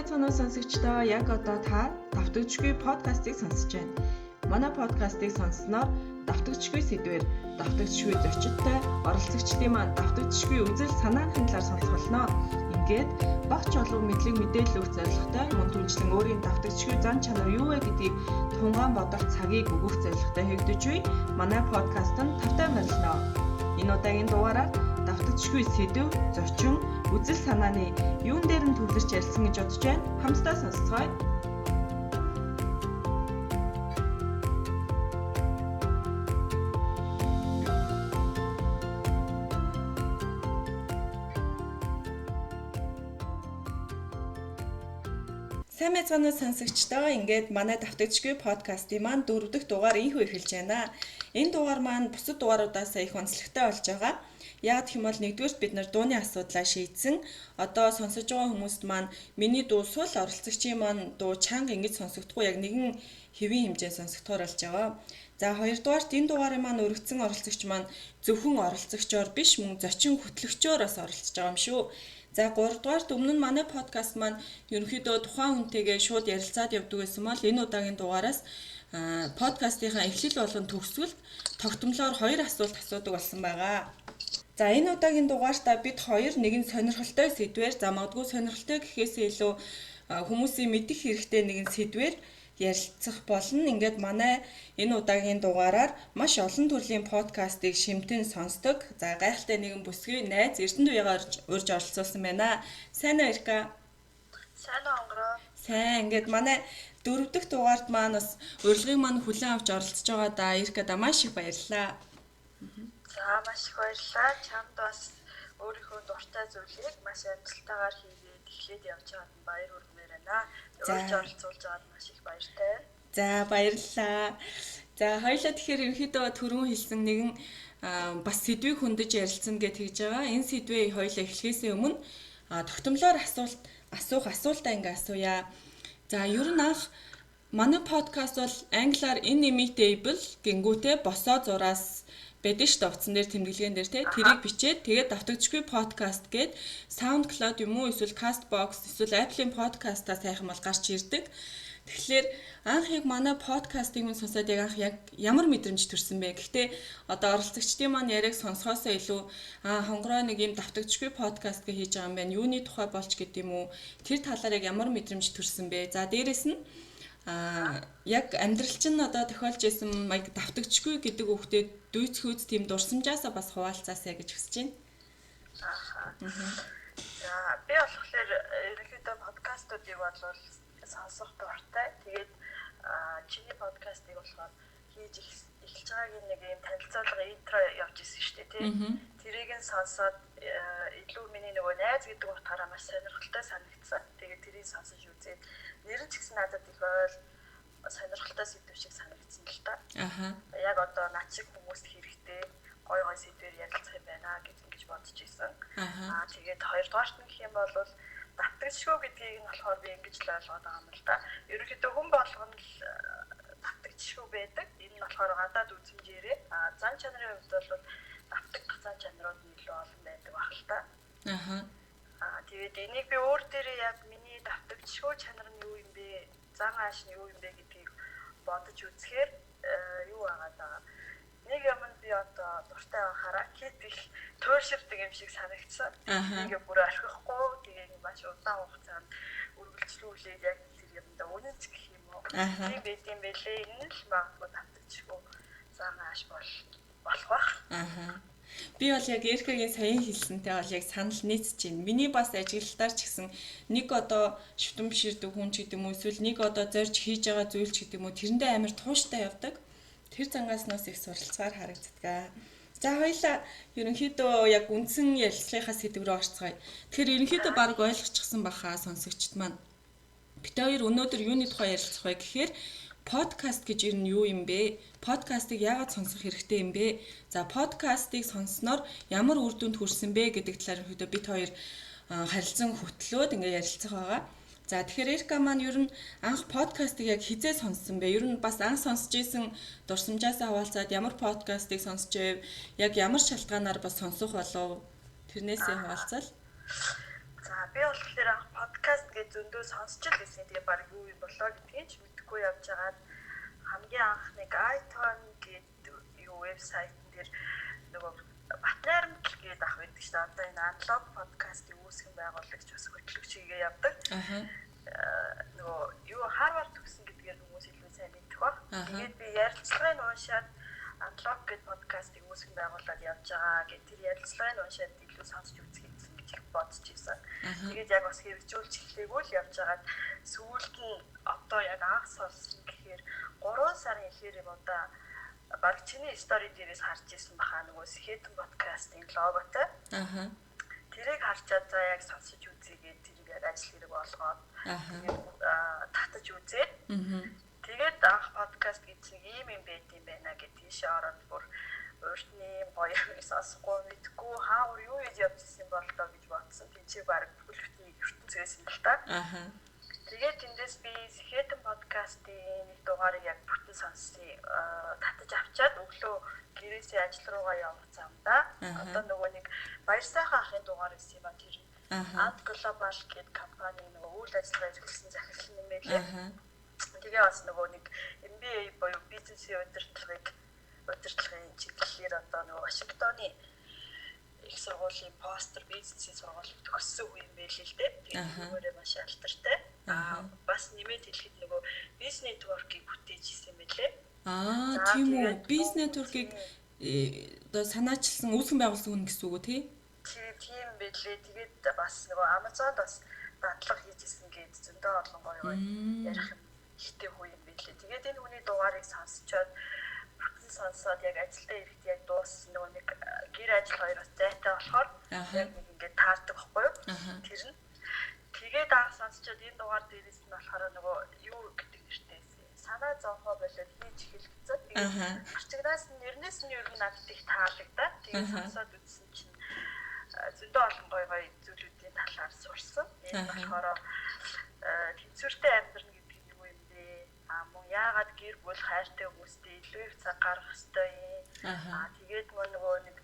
цоноо сонсогчдоо яг одоо та давтагдчихгүй подкастыг сонсож байна. Манай подкастыг сонссноор давтагдчихгүй сэдвээр давтагдчихгүй зочидтой оролцогчдын маань давтагдчихгүй үзэл санааны талаар сонсох болно. Ингээд багч болов мэдлэг мэдээлэл өгөх зорилготой мөн түнчлэн өөрийн давтагдчихгүй зан чанар юу вэ гэдгийг тунгаан бодох цагийг өгөх зорилготой хэвдэж буй манай подкаст нь тавтай боллоо. Энэ удаагийн дугаараар давтагдчихгүй сэдв, зочин, үзэл санааны юун дээр нь төвлөрч ярилцсан гэж бодож байна. Хамтдаа сонсцгоё. Сайн мэцгааны сонсогчдоо ингээд манай давтагдчихгүй подкастын маань 4 дахь дугаар ийхүү эхэлж байна. Энэ дугаар маань бусад дугааруудаас их онцлогтой болж байгаа. Яг гэх юм бол нэгдүгээрт бид нар дууны асуудлаа шийдсэн. Одоо сонсож байгаа хүмүүст маань миний дуу сул оролцогчийн маань дуу чанга ингэж сонсогдохгүй яг нэгэн хэвийн хэмжээнд сонсогдохоор болж байгаа. За хоёрдугаарт энэ дугаарыг маань өргөцсөн оролцогч маань зөвхөн оролцогчоор биш мөн зочин хөтлөгчөөр бас оролцож байгаа юм шүү. За 3 дугаарт өмнө нь манай подкаст маань ерөнхийдөө тухайн хүнтэйгээ шууд ярилцаад явдаг байсан бол энэ удаагийн дугаараас подкастынхаа эхлэл болгон төгсгөлд тогтмолоор 2 асуулт асуудаг болсон байгаа. За энэ удаагийн дугаартаа бид хоёр нэгэн сонирхолтой сэдвээр магадгүй сонирхолтой гэхээсээ илүү хүмүүсийн мэдэх хэрэгтэй нэгэн сэдвээр ярилцах болно. Ингээд манай энэ удаагийн дугаараар маш олон төрлийн подкастыг шимтэн сонсдог. За гайхалтай нэгэн бүсгүй найз Эрдэнэ туяагаар урьж оролцуулсан байна. Сайн уу Эрка? Сайн уу онгороо. Сайн. Ингээд манай 4 дахь дугаард маань бас урилгыг маань хүлээн авч оролцож байгаа да. Эркада маш их баярлалаа. За маш их баярлалаа. Чамд бас өөрийнхөө дуртай зүйлийг маш амжилттайгаар хийгээд эхлээд явж байгаад баяр хүрмээр байна. Урьж оролцуулж байгаад маш их баяртай. За баярлалаа. За хоёулаа тэгэхээр ерөнхийдөө түрүүн хэлсэн нэгэн бас сэдвийг хөндөж ярилцсан гэж хэлж байгаа. Энэ сэдвээ хоёулаа эхлэхээс өмнө тогтмолоор асуух асуултаа ингээ асууя. За ер нь анх манай подкаст бол англиар inimitable гингүүтээ босоо зураас байдаг шүү дээ утсан дээр тэмдэглэгэн дээр тэрийг бичээд тэгээд давтагдчихгүй подкаст гээд SoundCloud юм уу эсвэл Castbox эсвэл Apple-ийн подкастаа сайхан бол гарч ирдэг. Тэгэхээр анх яг манай подкастыг минь сонсоод яг ямар мэдрэмж төрсэн бэ? Гэхдээ одоо оролцогчдын маань яриаг сонсохоосоо илүү хонгороо нэг юм давтагдчихгүй подкаст гэж хийж байгаа юм байна. Юуны тухай болж гэдэг юм уу? Тэр талаар яг ямар мэдрэмж төрсэн бэ? За дээрэс нь яг амьдрал чинь одоо тохиолж исэн маяг давтагдчихгүй гэдэг үгтэй дүйцхүүц тийм дурсамжаасаа бас хуваалцаасаа гэж хүсэж байна. За би болохоор ерөнхийдөө подкастуудыг бол сонсох дуртай. Тэгээд чиний подкастыг болохоор хийж эхэлж байгаагийн нэг юм танилцуулга интро явж исэн шүү дээ тийм. Тэрийг нь сонсоод илүү миний нөгөө найз гэдэг утгаараа маш сонирхолтой санагдсан. Тэгээд тэрийг сонсож үзээд нэр нь ч гэсэн надад их сонирхолтой сэдв шиг санагдсан л та. Яг одоо над шиг хүмүүст хэрэгтэй гой сэдвээр ярилцах юм байна гэж бодож исэн. Тэгээд хоёрдугаарт нь гэх юм бол давтагдчихгүй гэдгийг нь болохоор би ингэж л ойлгоод байгаа юм л да. Ерөнхийдөө хүн болгоно л давтагдчихгүй байдаг. Энэ нь болохоор гадаад үзмжээрээ зан чанарын хувьд бол давтагдах зан чанарууд нь илүү олон байдаг баг л та. Тэгээд энийг би өөр дээрээ яг миний давтагдчихгүй чанар нь юу юм бэ? Зан ааш нь юу юм бэ гэдгийг бодож үзэхээр юу байгаа даа. Нэг юм би одоо дуртай байхаараа хэд их туйлширдаг юм шиг санагдсан. Ингээ бүр орхихгүй тэгээ маш удаан хугацаанд үргэлжлүүлээд яг тэр юмда үнэнч гэх юм уу. Тийм байт юм бэлээ. Энэ л магадгүй давтагдчихгүй зан ааш болох бах. Би бол яг Эркагийн саяхан хэлсэнтэй бол яг санал нийцэж байна. Миний бас ажиглалтаар ч гэсэн нэг одоо шүтэн биширдэг хүн ч гэдэг юм уу эсвэл нэг одоо зорж хийж байгаа зүйл ч гэдэг юм уу тэрэндээ амар тууштай явдаг. Тэр зангааснаас их суралцгаар харагддаг. За хоёлаа ерөнхийдөө яг үндсэн ярилцлагынхаа сэдв рүү орцгоё. Тэгэхээр ерөнхийдөө баг ойлгочихсон баха сонсогчд маань. Бид хоёр өнөөдөр юуны тухай ярилцах вэ гэхээр подкаст гэж ер нь юу юм бэ? Подкастыг яагаад сонсох хэрэгтэй юм бэ? За подкастыг сонссноор ямар үр дүнд хүрсэн бэ гэдэг талаар ерөнхийдөө бид хоёр харилцан хөтлөөд ингээ ярилцах байгаа. За тэгэхээр Эрка маань ер нь анх подкастыг яг хизээ сонссон бэ? Ер нь бас анх сонсч исэн дурсамжаасаа хаваалцаад ямар подкастыг сонсч байв? Яг ямар шалтгаанаар бас сонсох болов? Тэрнээсээ хаваалцал. За би би болохоор анх подкаст гэж зөндөө сонсч л байсан. Тэгээ баг юу юм болоо гэдгийг ч мэдэхгүй явж байгаад хамгийн анх нэг iTunes гэдэг юу вебсайтн дээр нөгөө Батнайрамт гээд ах байдаг шүү дээ. Одоо энэ аналог подкастын үүсгэн байгуулагч бас хөтлөгч хийгээ явдаг. Нөгөө юу Harvard төгсөн гэдгээр хүмүүс илүү сайн мэдэх баг. Тэгээд би ярилцлагыг уншаад аналог гэдэг подкастыг үүсгэн байгуулад явж байгаа гэдэг тэр ярилцлагыг уншаад илүү сонсч үзэх гэсэн гэж их бодож ирсэн. Тэгээд яг бас хэрэгжүүлж эхлэегүй л явж байгаад сүүлд нь одоо яг анх сонссон гэхээр 3 сарын ихээр юм одоо баг чиний стори дээрээс харж ирсэн баха нөгөө Сэхэтэн подкастын логотой. Тэрийг харчаад за яг сонсож үзье тэрийг яг ажил хэрэг болгоод татаж үзээ. Тэгээд анх подкаст гэсэн ийм юм байт юм байна гэд тийшээ ороод бүр өөртний гоё сонсохгүй мэдгүй хаагаар юу хийж явчихсан бол тоо гэж бодсон. Тинчээ баг бүлэгтний ертөнцөөс юм л та. Тэгээд тэндээс би Сэхэтэн подкастын нэг дугаарыг яг бүтэн сонссон. Татаж авчаад өглөө гэрээсээ ажил руугаа явах замдаа одоо нөгөө нэг баяр сайхан ахын дугаар ирсэн юм ба тэр Ant Global гэдэг компани нөгөө үйл ажиллагаа эрхэлсэн захирал юм байлээ. Тэгээ бас нөгөө нэг MBA буюу бизнесийн удирдлагын чиглэлээр одоо нөгөө Вашингтоны их сургуулийн постэр бизнесийн сургуулийг төгссөн үе юм байл л дээ. Тэгээд өөрөө маш алдартай. Бас нэмээд хэлэхэд нөгөө бизнес нэтворкийг бүтээж ирсэн юм байлээ. Тийм үү. Бизнес нэтворкийг одоо санаачилсан үүсгэн байгуулсан хүн гэсэн үг үү тий? Тийм байлээ. Тэгээд бас нөгөө Amazon-д бас дадлага хийжсэн гээд зөндөө олон гоё ярих юм ихтэй хүү юм байлээ. Тэгээд энэ хүний дугаарыг сонсчоод бүтэн сонсоод яг ажилдаа ирэхэд яг дууссан нөгөө нэг гэр ажил хоёроос зайтай болохоор яг нэг ингээд таардаг байхгүй юу? Тэр нь тэгээд анх сонсчоод энэ дугаар дээрээс нь болохоор нөгөө юу гэдэг нэртэй санаа зовхоо болоод хийж эхэлсэн. Тэгээд арчигнаас нэрнээс нь ер нь надад их таалагдаа. Тэгээд сонсоод үзсэн чинь зөндөө олон гоё зүйлүүдийн талаар сурсан. Энэ болохоор тэнцвэртэй амьдрах гэдэг нь юу юм бэ? Мөн яагаад гэр бүл хайртай хүмүүстэй илүү их цаг гаргах ёстой юм? Тэгээд нөгөө нэг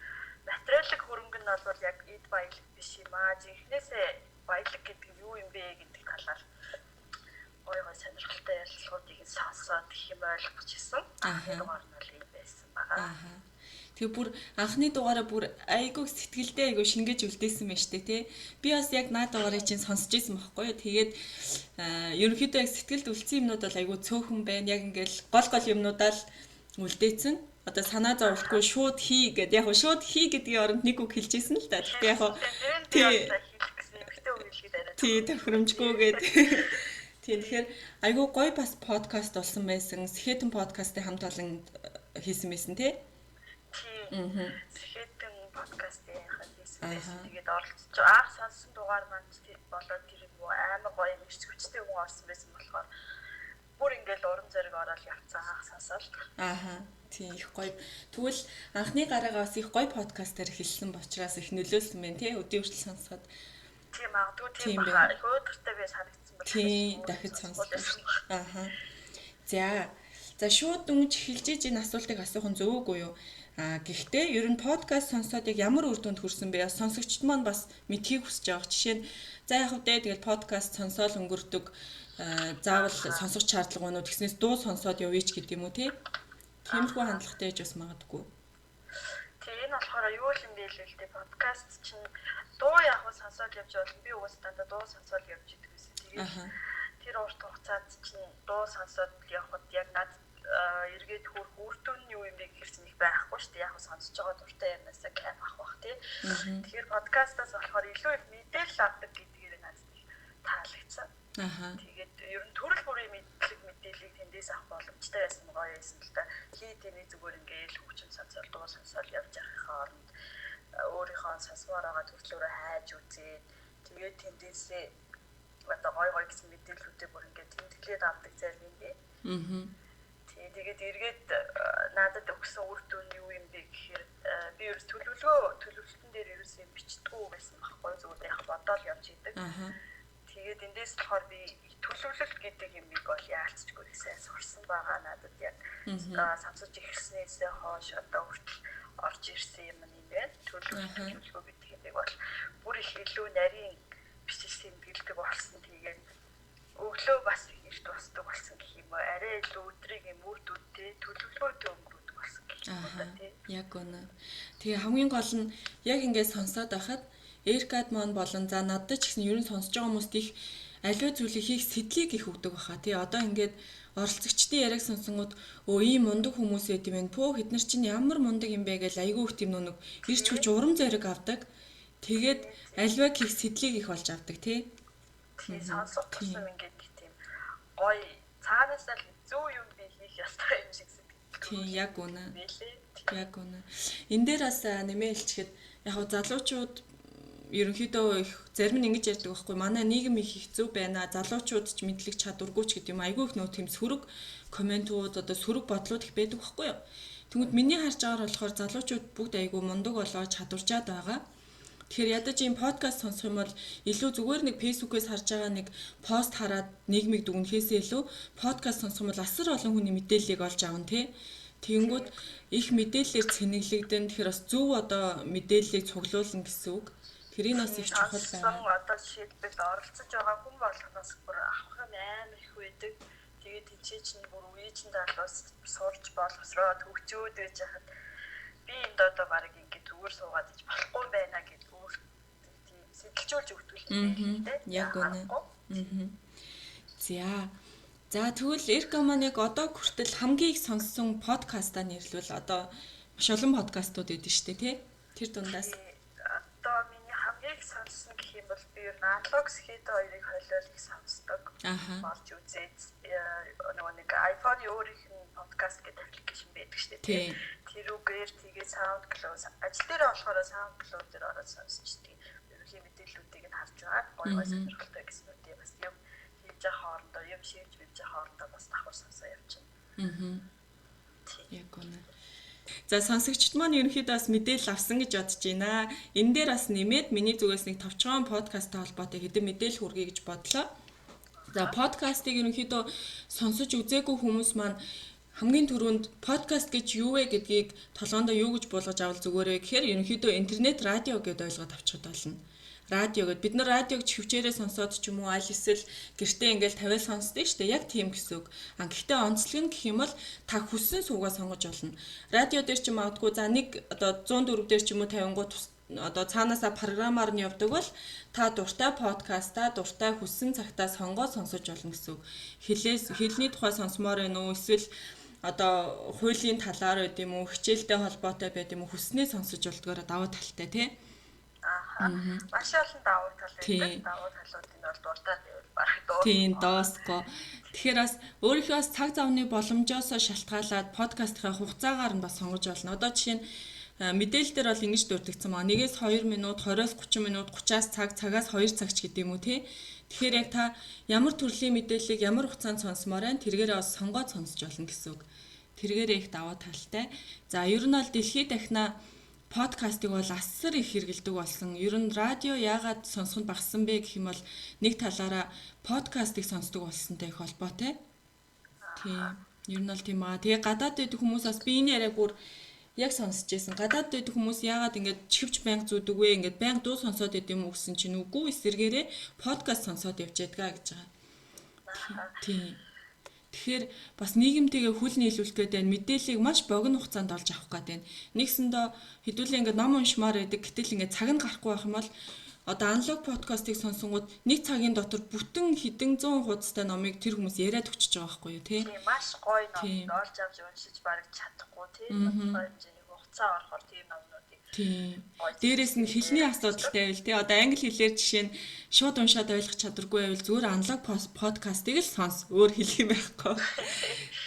материалын хөрөнгө нь бол яг эд баялаг биш юм аа. Жинхнээсээ баялаг гэдэг нь юу юм бэ гэдэг талаар гоё сонирхолтой ярилцлагуудыг сонсоод их юм ойлгож ирсэн. Дугаар нь бол ийм байсан байгаа. Тэгээ бүр анхны дугаараа бүр айгүй сэтгэлдээ айгүй шингээж үлдээсэн байна штэ тий. Би бас яг наад дугаарыг чинь сонсч ирсэн байхгүй юу. Тэгээд ерөнхийдөө яг сэтгэлд үлдсэн юмнууд бол айгүй цөөхөн байна. Яг ингээл гол юмнуудаа л үлдээсэн. Одоо санаа зовлтгүй шууд хий гэдэг яг шууд хий гэдгийн оронд нэг үг хэлжсэн л да. Тэгтээ яг тий тохиромжгүйгээд тий тэгэхээр айгүй гоё бас подкаст болсон байсан. Сэхэтэн подкастын хамт олон хийсэн байсан тий. Сэхэтэн подкастын хийсэн байсан. Тэгээд оролцож анх сонссон дугаар маань болоод тэр юм амар гоё нэрч хүчтэй хүн орсон байсан болохоор бүр ингээл уран зориг ороод явцсан анх сонсоод. Тийм их гоё. Тэгвэл анхны гараагаа бас их гоё подкастаар хэлсэн учраас их нөлөөлсөн байна тий өдөө хүртэл сонсоход. Тийм магадгүй тийм баха. Их өдөртэй би санагдсан байна. Тийм дахиж сонсох. За шууд дүнж эхэлж энэ асуултыг асуух нь зөв үгүй юу? Гэхдээ ер нь подкаст сонсоод яг ямар үр дүнд хүрсэн бэ? Сонсогчд маань бас мэдхийг хүсэж байгаа. Жишээ нь за яг хөдөө тэгэл подкаст сонсоол өнгөрдөг заавал сонсох шаардлага өнөө тэгснээс дуу сонсоод явъя ч гэдэг юм уу тий? Тиймэрхүү хандлагатай ээж бас магадгүй. Тэгээ энэ болохоор юу юм бэ л дээ подкаст чинь дуу яг сонсоод явж болно. Би угаасаа дуу сонсоод явж идэг гэсэн. Тэгээд тэр урт хугацаанд чинь дуу сонсоод явхад яг надад эргээд хөрх үр дүн нь юу юм бэ гэхэр чинь их байхгүй шүү дээ. Яг сонсож байгаа дуртай юмнасаа кайф авах бах тий. Тэгэхээр подкастаас болохоор илүү их мэдээлэл авдаг гэдгээр надад таалагдсан. Тэгээд ер нь төрөл бүрийн мэдээллийг тэндээс авах боломжтой байсан гоё байсан л да. Хийдийн зүгээр ингээл хөгжим сонсоод дуу сонсоод явж байхын оронд өөрийнхөө сонсмоор байгаа төрлөөрөө хайж үзээд тэгээд тэндээсээ одоо гоё гэсэн мэдээллүүдээ бүр ингээд тэмдэглээд авдаг зарим юм бэ. Тэгээд эргээд надад өгсөн үр дүн юу юм бэ гэхээр би ерөөс төлөвлөлтөн дээр ерөөс юм бичдэггүй байсан байхгүй зүгээр яг бодоол явж идэг. Тэгээд эндээс болохоор би төлөвлөлт гэдэг юмыг бол яалцчгүй их сайн сурсан байгаа надад яг сонсож эхэлснээс хойш одоо хүртэл орж ирсэн юм байна. Төлөвлөлт гэдэг юмыг бол бүр их илүү нарийн бичсэн бэлдэг болсон. Тэгээд өглөө бас эрт босдог болсон гэх юм уу. Арай илүү өдрийг юм үүдүүдтэй төлөвлөгөөтэй өнгөрүүлдэг болсон гэх юм уу тий. Яг үнэ. Тэгээ хамгийн гол нь яг ингээд сонсоод байхад Эркад маань болон за надад ч гэсэн ер нь сонсож байгаа хүмүүст их аливаа зүйлийг хийх сэтлийг их өгдөг баха тий. Одоо ингээд оролцогчдын яриаг сонсонгууд ийм мундаг хүмүүс байт юм байна. Пөө хэднэр чинь ямар мундаг юм бэ гэж айгүй их тийм нүг ирч хүч урам зориг авдаг. Тэгээд аливаа хийх сэтлийг их болж авдаг тий. тий сонсох тусам ингээд тийм гоё цаанаасаа л зөв юм би хийх ёстой юм шиг сэтгэл. Тий яг үнэ. Яг үнэ. Энэ дээр бас нэмээ хэлчихэд яг хөө залуучууд ерөнхийдөө их зарим нь ингэж ярьдаг байхгүй манай нийгэм их зөв байна. Залуучууд ч мэдлэг чадваргүй ч гэдэг юм айгүй их нөө тийм сөрөг комментууд одоо сөрөг бодлууд их байдаг байхгүй юу. Тэгмэд миний харж байгаагаар болохоор залуучууд бүгд айгүй мундаг болоо чадваржаад байгаа. Тэгэхээр ядаж ийм подкаст сонсох юм бол илүү зүгээр нэг фэйсбүүкээс харж байгаа нэг пост хараад нийгмийг дүгнэхээсээ илүү подкаст сонсох юм бол асар олон хүний мэдээллийг олж авна тий. Тэгэнгүүт их мэдээллээр цэнэглэгдэн тэгэхээр бас зөв одоо мэдээллийг цуглуулна гэсэн үг. Тэрийг бас их чухал байна. Одоо жишээлбэл оролцож байгаа хүн болгоноос бүр авах юм амар их байдаг. Тэгээд тэнцээ чинь бүр үеийн талаас сурж боловсроо төгчөөд байж хахад би энд одоо баг ингээд зүгээр суугаад иж болохгүй байна гэж өөр тийм сэтэлжүүлж өгдөг юм байна. Яг үнэ. За тэгвэл Эрка маань яг одоо хүртэл хамгийн их сонссон подкастаа нэрлвэл одоо маш олон подкастууд байдаг шүү дээ тий. Тэр дундаас одоо миний хамгийн их сонссон гэх юм бол би ер нь Unlox Head 2-ыг хойлол их сонсдог. Болж үзээд нөгөө нэг iPhone-ийн өөрийнх нь подкаст гэдэг аппликейшн байдаг шүү дээ тий. Тэрүүгээр тэгээ SoundCloud ажил дээр болохоор SoundCloud дээр ороод сонсчихдээ ерөнхий мэдээллүүдийг нь харж байгаа. Гоё сонирхолтой гэсэн үү бас юм хийж байгаа хоорондоо юм шийдж бийж байгаа хоорондоо бас давхар сонсоо явчихна. Яг үнэ. За сонсогчд маань ерөнхийдөө бас мэдээлэл авсан гэж бодож байна. Энэ дээр бас нэмээд миний зүгээс нэг товчхон подкасттай холбоотой хэдэн мэдээлэл хүргэе гэж бодлоо. За подкастыг ерөнхийдөө сонсож үзээгүй хүмүүс маань хамгийн түрүүнд подкаст гэж юу вэ гэдгийг толгоондоо юу гэж буулгаж авал зүгээрээ гэхээр ерөнхийдөө интернет радио гэдээ ойлгоод авчихад болно. Радио гэд бид нар радиог хөвчээрээ сонсоод ч юм уу аль эсвэл гэртээ ингээл тавиал сонсдог шүү дээ. Яг тийм гэсэн үг. Гэхдээ онцлог нь гэх юм бол та хүссэн суугаа сонгож болно. Радио дээр ч юм аадгүй за нэг одоо 104 дээр ч юм уу 50-гууд одоо цаанаасаа програмаар нь явдаг бол та дуртай подкастаа дуртай хүссэн цагтаа сонгоод сонсож болно гэсэн үг. Хэлний тухай сонсомоор байна уу эсвэл одоо хуулийн талаар байд юм уу хичээлтэй холбоотой байд юм уу хүснээ сонсож болдгоор давуу талтай тий. Маш олон давуу тал байдаг. Давуу талуудын бол дуртай байвал барах дуу. Тийм доосго. Тэгэхээр бас өөрийнхөө цаг завны боломжоос шалтгаалаад подкастын хугацаагаар нь бас сонгож болно. Одоо жишээ нь мэдээлэл дээр бол ингэж дурддагцсан маа. Нэгээс 2 минут, 20-аас 30 минут, 30-аас цагаас 2 цаг ч гэдэг юм уу тий. Тэгэхээр яг та ямар төрлийн мэдээллийг ямар хугацаанд сонсомоор байна тэргээрээ бас сонгоод сонсож болно гэсэн үг. Тэргээрээ их даваа талтай. За ер нь бол дэлхийд дахина подкастыг бол асар их хэрэгэлдэг болсон. Ер нь радио яагаад сонсоход багассан бэ гэх юм бол нэг талаараа подкастыг сонсдог болсонтой их холбоотой. Тийм. Ер нь бол тийм аа. Тэгээ гадаад байдаг хүмүүс бас би энэ яриаг бүр яг сонсож байсан. Гадаад байдаг хүмүүс яагаад ингэж чихвч банк зүүдэг вэ? Ингэж банк дуу сонсоод байд юм уу гэсэн чинь үгүй эсэргээрээ подкаст сонсоод явж байдгаа гэж байгаа. Тийм. Тэгэхээр бас нийгэмтэйгээ хүл нийлүүлэх гэдэг энэ мэдээллийг маш богино хугацаанд олж авах гэдэг. Нэгсэндээ хэдүүлээ ингээд ном уншмаар байдаг. Гэтэл ингээд цаг нь гарахгүй байх юм бол одоо аналог подкастыг сонсонгууд нэг цагийн дотор бүтэн хэдэн зуун хуудастай номыг тэр хүмүүс яриад өчөж байгаа байхгүй юу тий? Тийм маш гоё ном олж авч уншиж бараг чадахгүй тий. Хэмжээний хугацаа орохоор тийм номнуудыг. Тийм. Дээрээс нь хэлний асуудалтай байвал тий. Одоо англи хэлээр жишээ нь шууд уншаад ойлгох чадваргүй байвал зүгээр аналог подкастыг л сонс. Өөр хэлэх юм байхгүй.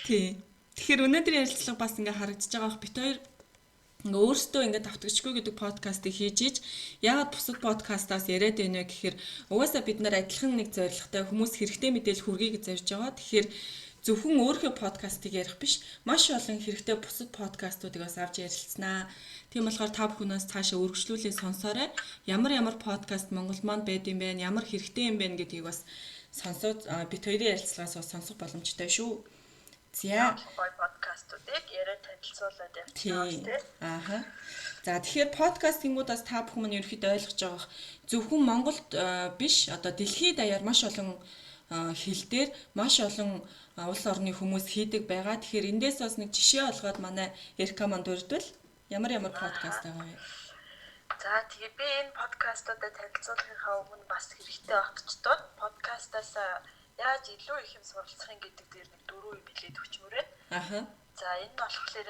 Тий. Тэгэхээр өнөөдрийн ярилцлага бас ингээ харагдаж байгаа бит хоёр ингээ өөрсдөө ингээ давтагчгүй гэдэг подкастыг хийж иж яагаад бусад подкастаас яриад байна вэ гэхээр угаасаа бид нар адилхан нэг зорилготой хүмүүс хэрэгтэй мэдээлэл хүргэе гэж зорж байгаа. Тэгэхээр зөвхөн өөрийнхөө подкастыг ярих биш маш олон хэрэгтэй бусад подкастуудыг бас авч ярилцсанаа. Тийм болохоор та бүхнээс цаашаа үргэлжлүүлээ сонсоорой. Ямар подкаст Монгол маань байд юм бэ? Ямар хэрэгтэй юм бэ гэдгийг бас сонсоод бит хоёрын ярилцлагаас бас сонсох боломжтой шүү. За. гоё подкастуудыг яриад танилцуулаад явчихсан Тий. тийм. Ааха. За тэгэхээр подкаст гингуудаас та бүхэн мань ерөөхдөө ойлгож байгаа зөвхөн Монголд биш одоо дэлхийд даяар маш олон хэл дээр маш олон улс орны хүмүүс хийдэг байгаа. Тэгэхээр эндээс бас нэг жишээ олгоод манай Эрка манд урдвал ямар подкаст байгаа вэ? За тэгээ би энэ подкастуудад танилцуулахынхаа өмнө бас хэрэгтэй багчдод подкастаас яаж илүү их юм суралцах юм гэдэг дээр нэг 4 юм хэлээд өчмөрөө. Аха. За энэ нь болохоор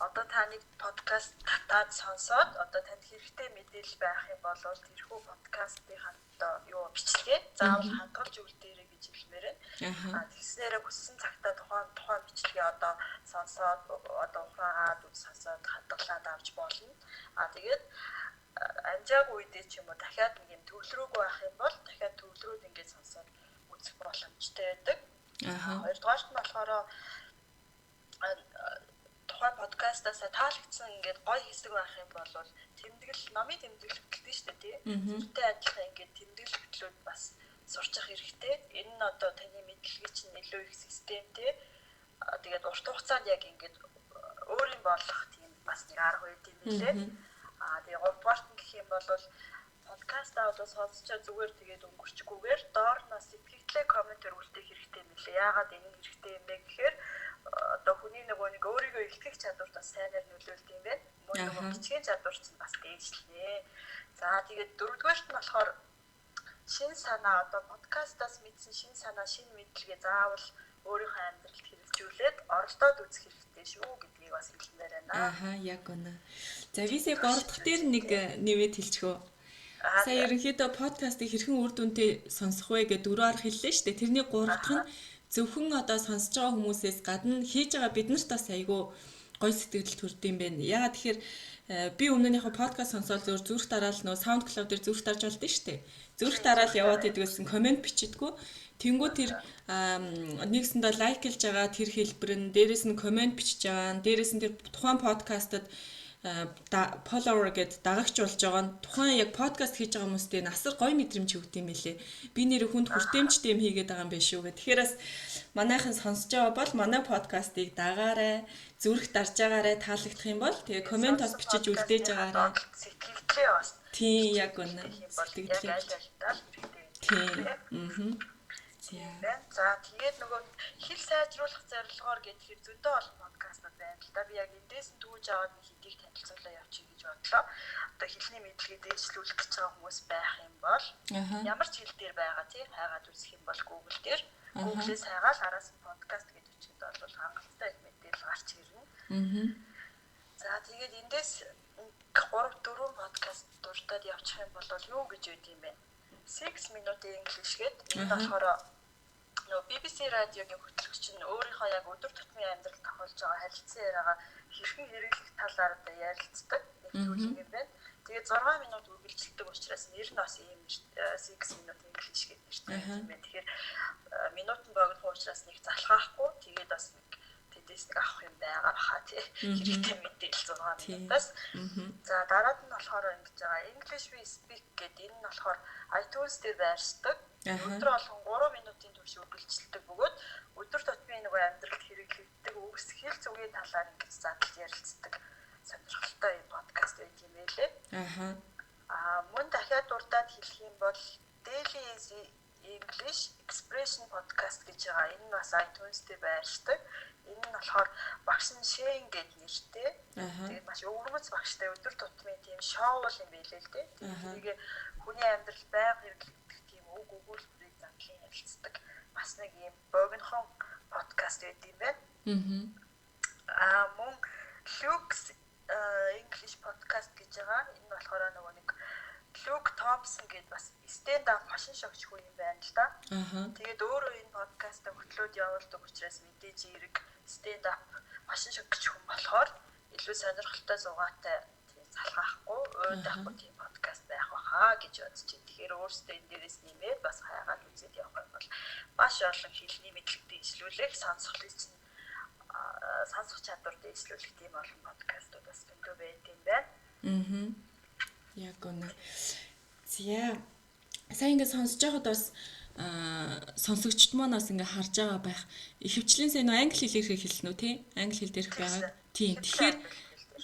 одоо та нэг подкаст татаад сонсоод одоо танд хэрэгтэй мэдээлэл байх юм бол тэрхүү подкастын хандаа юу бичлэгээ заавал хадгалж үлдээрэй гэж хэлмээр байна. Тэгснээр хүссэн цагтаа тухайн бичлэгээ одоо сонсоод одоо ухраагаад сонсоод хадгалаад авч болно. Тэгээд амжаагүй үедээ ч юм уу дахиад нэг юм төвлөрөөгүй байх юм бол дахиад төвлөрөөд ингээд сонсоод үзэх боломжтой байдаг. Хоёрдугаарт нь болохоор тухайн подкастаас таалагдсан ингээд гоё хэсэг байх юм бол номын тэмдэглэл хөтөлдөг шүү дээ тийм. Тэртэй адилхан ингээд тэмдэглэл хөтлөөд бас сурчих хэрэгтэй. Энэ нь одоо таны мэдлэгийг чинь илүү их системтэй. Тэгээд урт хугацаанд яг ингээд өөр юм болох тийм бас нэг арга байд юм билээ. Тэгээ гуравдугаарт нь гэх юм бол подкастаа бол сонсчоо зүгээр тэгээд өнгөрчихгүйгээр доор нь сэтгэлдээ коммент өргүүлдэг хэрэгтэй юм билээ. Яагаад энэ хэрэгтэй юм бэ гэхээр одоо хүний нэг өөрийгөө илтгэх чадварт бас сайнаар нөлөөлдөг юм байна. Мөн нөгөө бичгийн чадварч нь бас дээшлээ. За тэгээд дөрөвдүгээрт нь болохоор шин санаа одоо подкастаас мэдсэн шин санаа, шин мэдлэгээ заавал өөрийнхөө амьдралд хэрэгжүүлээд оролдоод үзэх хэрэгтэй шүү гэдгийг бас хэлмээр байна. Яг үнэ. За висе 3 дахь дээр нэг нэмээд хэлчихөө. Сая ерөнхийдөө подкастыг хэрхэн үр дүнтэй сонсох вэ гэдэг 4 арга хэллээ шүү дээ. Тэрний 3 дахь нь зөвхөн одоо сонсож байгаа хүмүүсээс гадна хийж байгаа бид нарт бас айгүй гоё сэтгэл төрдөг юм байна. Яагаад тэгэхээр би өмнөнийхөө подкаст сонсоод зүрх дараал нөө SoundCloud дээр зүрх дарж болдсон шүү дээ. Зүрх дараал яваад идэгсэн комент бичидгүү. Тэнгүү тэр нэгсэндээ лайклж байгаа тэр хэлбэр нь дээрэс нь комент бичиж байгаа. Дээрэс нь тэр тухайн подкастад follower гэд дагагч болж байгаа нь тухайн яг подкаст хийж байгаа хүмүүстээ насар гоё мэдрэмж өгд юм билэ. Би нэр хүнд хүртээмжтэй юм хийгээд байгаа юм биш үү гэх. Тэгэхээр бас манайхан сонсож байгаа бол манай подкастыг дагаарай, зүрх дарж байгаарай, таалагдах юм бол тэгээ комент бас бичиж үлдээж байгаарай. Сэтгэлдээ бас. Тийм яг үнэ. Сэтгэлдээ. Тийм. За тэгээд нөгөө хэл сайжруулах зорилгоор гэхээр зөндөө олон подкастууд байна л да. Би яг эндээс нь түүж аваад хэдийг танилцуулаа явчих гэж бодлоо. Одоо хэлний мэдлэгээ дээшлүүлэх гэж байгаа хүмүүс байх юм бол ямар ч хэл дээр байгаа тийм хайгаад үзэх юм бол Google дээр Google-ээс хайгаад араас нь подкаст гэж үчихэд бол хангалттай их мэдээлэл гарч ирнэ. За тэгээд эндээс 3-4 подкаст дуртад явчих юм бол юу гэж үүд юм бэ? 6 минутын English гэдэг. Энэ болохоор BBC радиогийн хөтлөгч нь өөрийнхөө яг өдөр тутмын амьдралд тохиолж байгаа харилцан яриагаа хэрхэн хэрэглэх талаар ярилцдаг нэг зүйл юм байна. Тэгээд 6 минут үргэлжилдэг учраас нэр нь бас ийм 6 минут English гэдэг нэртэй юм байна. Тэгэхээр минут нь богино учраас нэг залхаахгүй тэгээд бас нэг тэдээс нэг авах юм байгаа баха тий. Хэрэгтэй мэдээлэл 6 минутаас. За дараад нь болохоор ингэж байгаа English we speak гэдэг энэ нь болохоор iTunes дээр байршдаг. Өдөр болгон 3 минутын турш үргэлжилдэг бөгөөд өдөр тутмын нэг амьдралд хэрэглэгддэг үгс хэл зүгийн талаар ингэж задлж ярилцдаг сонирхолтой подкаст байт юм байлээ. Мөн дахиад дурдаад хэлэх юм бол Daily Easy English Expression podcast гэж байгаа. Энэ нь бас iTunes дээр байршдаг. Энэ нь болохоор багш нь Шэн гэдэг нэртэй. Тэгээд маш өвөрмөц багштай өдөр тутмын тийм шоу юм байлээ л дээ. Тэгээд хүний амьдрал байнга хэрэглэгдэх тийм үг өгүүлбэрийг задлан ярилцдаг. Бас нэг юм богинохон подкаст байт юм байна. Мөн Luke's English podcast гэж байгаа. Энэ болохоор нөгөө нэг Luke Thompson гэдэг бас stand-up машин шогч хүн юм байна л да. Тэгээд өөрөө энэ подкастаа хөтлөөд явуулдаг учраас мэдээж эрэг stand-up машин шогч хүн болохоор илүү сонирхолтой зугаатай тийм залхаахгүй, уйдахгүй тийм подкаст байх баха гэж бодож байна. Тэгэхээр өөрсдөө энэ дээрээс нэмээд бас хайгаад үзээд явах юм бол маш олон хэлний мэдлэгтэй ижлүүлэх, сонсох чадвар дэвшлүүлэх тийм олон подкастууд бас зөндөө байд юм байна. Яг үнэ. Зя. Сайн ингэ сонсож байхад бас сонсогчд маань бас ингээ харж байгаа байх. Ихэвчлэн сая нөө англи хэлээр хэлсэн үү тий? Англи хэл дээрх байгааг. Тийм. Тэгэхээр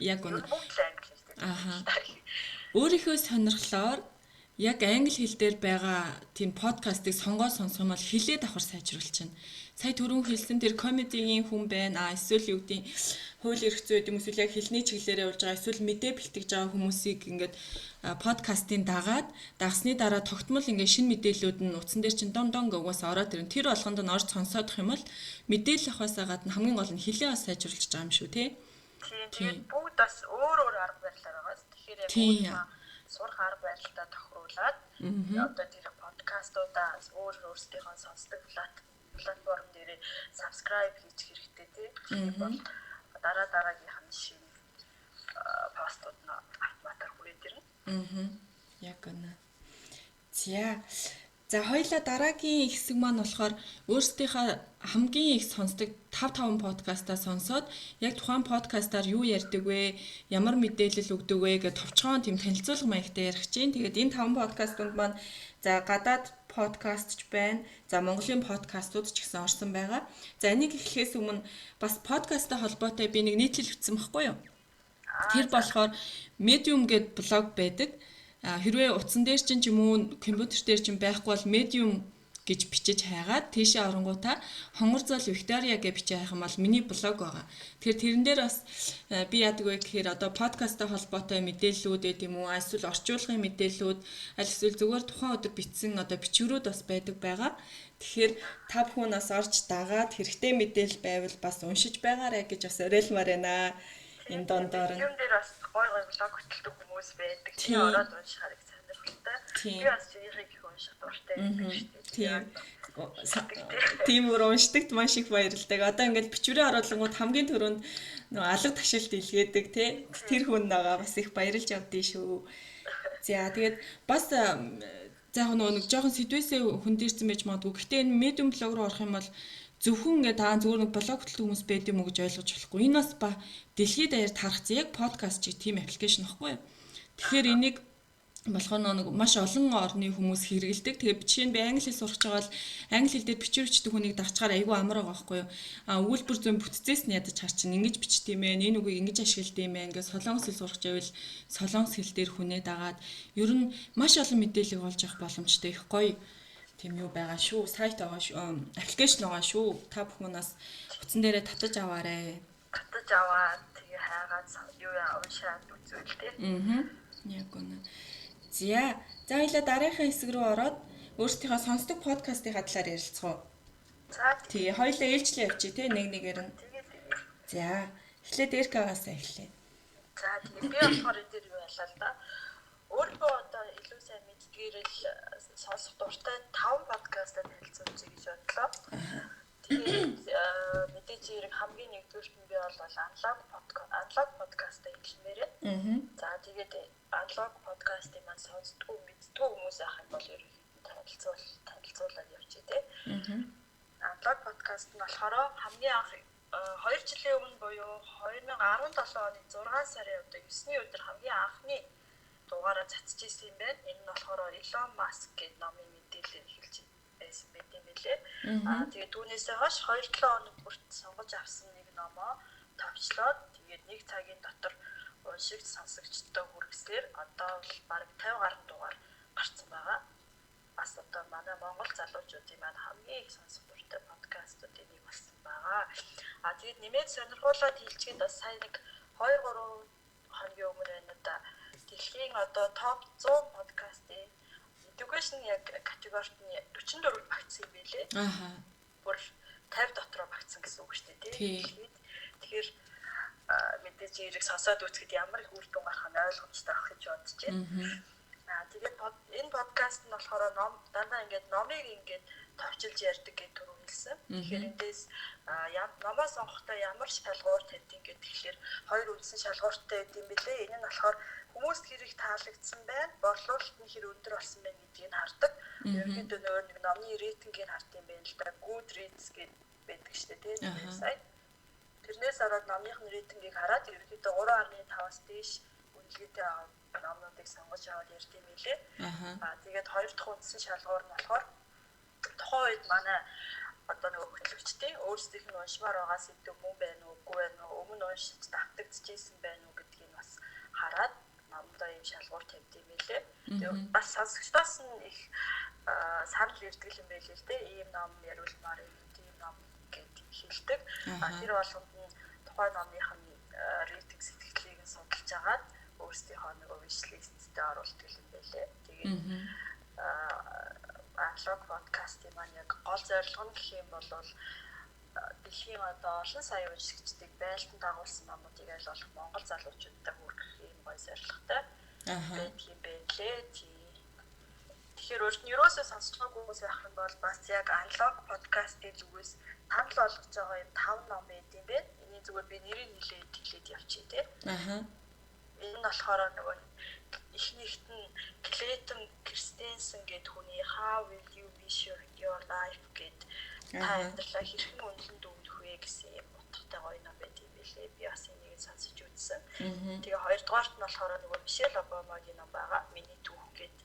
яг бүгд л англи хэлтэй. Ааха. Өөрийнхөө сонирхлоор яг англи хэл дээр байгаа тийм подкастыг сонгоод сонсох юм бол хилээ давхар сайжруулж байна. Сая түрүүн хэлсэн тэр комедигийн хүн байна. Эсвэл юу гэдэг хууль эрх зүй гэдэг юм эсвэл яг хэлний чиглэлээр явж байгаа эсвэл мэдээ бэлтгэж байгаа хүмүүсийг ингээд подкастын дагаад дагсны дараа тогтмол ингээд шинэ мэдээллүүд нь утсан дээр чинь дон дон угаасаа ороод ирэн. Тэр болгонд нь орж сонсоодох юм бол мэдээлэл авахаас гадна хамгийн гол нь хилээ бас сайжруулж байгаа юм шүү тий. Тийм. Бүгд бас өөр арга барилаар байгаа. Тэгэхээр яг өөрийнхөө сурах арга барилтаа тохируулаад одоо тэр подкастуудаа өөрсдийнхөө сонсдог платформ дээр subscribe хийж хэрэгтэй тийм бол дараагийнх нь шинэ постууд нь автоматар хүрээд ирнэ. Яг гэнэ. За хоёлаа дараагийн хэсэг маань болохоор өөрсдийнхөө хамгийн их сонсдог 5 подкастаа сонсоод яг тухайн подкастаар юу ярьдаг вэ? Ямар мэдээлэл өгдөг вэ гэж товчхон тийм танилцуулга маягтай ярих чинь. Тэгээд энэ 5 подкастууд маань за гадаад подкастч байна. За Монголын подкастууд ч гэсэн орсон байгаа. За энийг эхлэхээс өмнө бас подкасттай холбоотой би нэг нийтлэл өгсөн байхгүй юу? Тэр болохоор Medium гэдэг блог байдаг. Хэрвээ утсан дээр чинь ч юм уу компьютер дээр чинь байхгүй бол Medium гэж бичиж хайгаад тийшээ оронгуудаа Хонгорзол Виктория гэж бичиж хайх юм бол миний блог байгаа. Тэгэхээр тэрэн дээр бас би яадаг вэ гэхээр одоо подкасттай холбоотой мэдээллүүд гэдэг юм уу эсвэл орчуулгын мэдээллүүд аль эсвэл зүгээр тухайн өдөр бичсэн одоо бичвэрүүд бас байдаг байгаа. Тэгэхээр та бүхэн бас орж дагаад хэрэгтэй мэдээлэл байвал бас уншиж байгаарэ гэж бас уриалмаар байна. Энэ дондоор нь юм дээр бас гой блог хөтэлдэг хүмүүс байдаг. Чи ороод уншихаар их сонирхолтой. Би бас чинийхийг их унших дуртай байдаг шүү дээ. Тийм өөр уншдагт маш их баярлалтай. Одоо ингээд бичвэрийн оруулангууд хамгийн түрүүнд нөгөө алга ташаалт илгээдэг тий. Тэр хүн байгаа бас их баярлж явдээ шүү. За тэгээд бас яг нэг жоохон сэдвээсээ хөндөрсөн байж магадгүй. Гэхдээ энэ Medium блог руу орох юм бол зөвхөн ингээд зүгээр нэг блог хөтэлдэг хүмүүс байд юм уу гэж ойлгож болохгүй. Энэ бас ба дэлхийд даяар тархсан яг подкаст чиг тийм аппликейшн баггүй юу. Тэгэхээр энийг болохоор нэг маш олон орны хүмүүс хэрэгэлдэг. Тэгээ жишээ нь би англи хэл сурах байгаа бол англи хэл дээр бичвэр бичдэг хүнийг дагчаар айгүй амар байгаа байхгүй юу. Өгүүлбэр зүйн бүтцээс нь ядаж хар чинь ингэж бичдэг юм ээ. Энэ үгийг ингэж ашигладаг юм ээ. Ингээд солонгос хэл сурах гэвэл солонгос хэл дээр хүнээ дагаад ер нь маш олон мэдээлэл олж авах боломжтой их гоё. Тийм юу байгаа шүү. Сайт байгаа шүү. Аппликейшн байгаа шүү. Та бүхэн бас утсан дээрээ татаж аваарэ. Татаж аваад тэгээ хайгаад юу уншаад үзвэл тийм. Яг үнэ. За хоёлаа дараагийн хэсэг рүү ороод өөрсдийнхөө сонсдог подкастын талаар ярилцгаа. За тэгээ хоёлаа ээлжлээ явчих тий нэг нэгээр нь. За эхлээд Эркагаас эхлэе. За тэгээ би болохоор энэ дэр юу ялаа л да. Өөрөө одоо илүү сайн мэддгээр л сонсох дуртай 5 подкастад танилцуулж гэж бодлоо. Тэгээд мэдээж хэрэг хамгийн нэгдүгürt нь би бол Unlock подкастаа хэлмээрээ. За тэгээд Unlock подкастыг маань сонсдгүй мэддгүй хүмүүс ах юм бол ерөнхийдөө танилцуулаад явчих тий. Unlock подкаст нь болохоор хамгийн анх 2 жилийн өмнө буюу 2017 оны 6 сарын одоо 9-ний өдөр хамгийн анхны дугаараа цацж ирсэн юм байна. Энэ нь болохоор Elon Musk гэдэг номын мэдээлэл эхэлж байсан байт юм билээ. Тэгээд түүнээсээ хойш 2-7 хоног бүрт сонгож авсан нэг номоо товчлоод тэгээд нэг цагийн дотор уншигч сонсогчдод хүргэсээр одоо бол бараг 50 гаруй дугаар гарсан байгаа. Бас одоо манай Монгол залуучуудын маань хамгийн их сонсох дуртай подкастуудын нэг болсон байгаа. Тэгээд нэмээд сонирхуулаад хэлчихэд бас сая нэг 2-3 хоногийн өмнө байна да. Дэлхийн одоо топ 100 подкастын education яг категорид нь 44 багтсан юм байлээ. Бүр 50 дотроо багтсан гэсэн үг шүү дээ тийм. Тэгэхээр мэдээж хэрэг сонсоод үзэхэд ямар их үр дүн гарах нь ойлгомжтой байх гэж бодож байна. Тэгээд энэ подкаст нь болохоор дандаа ингээд номыг ингээд товчилж ярьдаг гэж түрүү хэлсэн. Тэгэхээр эндээс номоо сонгохдоо ямар шалгуур тавьдгийг тэгэхээр хоёр үндсэн шалгууртай гэдэм билээ. Энэ нь болохоор хүмүүст хэрэг таалагдсан байна, борлуулалт нь хэр өндөр болсон байна гэдгийг нь хардаг. Ерөнхийдөө нөгөө нэг номны рейтингийг хардаг юм байна л да. Goodreads гэдэг байдаг шүү дээ тийм сайт. Тэрнээс ороод номын рейтингийг хараад ерөнхийдөө 3.5-аас дээш үнэлгээтэй номнуудыг сонгож аваад ярьд юм билээ. Тэгээд хоёр дахь үндсэн шалгуур нь болохоор тухайн үед манай одоо нэг хөтлөгчдийн өөрсдийнх нь уншмаар байгаа сэдв мөн байна уу, үгүй байна уу, өмнө уншиж давтагдчихсэн байна уу гэдгийг бас хараад намдаа юм шалгуур тавьд юм байлээ. Тэгээд бас сонсогчдоос нь их санал ирдэг юм байлээ л дээ. Ийм ном яриулмаар ийм ном гэдэг хэлдэг. Тэр болгонд нь тухайн номынх нь рейтинг сэтгэлийг нь судалж агаад өөрсдийнхөө нэг wishlist-д оруулдаг юм байлээ. Тэгээд аналог подкастын маань яг гол зорилго нь гэх юм бол дэлхийн одоо олон сая уншигчдыг байлдан дагуулсан номуудыг аль болох Монгол залуучуудтай хүргэх юм гоё зорилготой. Байдаг юм байлээ. Тэгэхээр өөрт нь юусоо сонсож байгаагүй хүмүүс байх юм бол бас яг аналог подкастын зүгээс санал болгож байгаа юм 5 ном байд юм бэ. Эний зүгээр би нэрийг хэлээд явчих тий. Энэ нь болохоор нөгөө ихнийхт нь Clayton Christensen гэдэг хүний How Will You Measure Your Life гэдэг та амьдралаа хэрхэн үнэлэн дүгнэх вэ гэсэн юм утгатай гоё ном байт юм билээ. Би бас энийг сонсож үзсэн. Тэгээ хоёрдугаарт нь болохоор нөгөө Michelle Obama-гийн ном байгаа. Миний түүх гэдэг.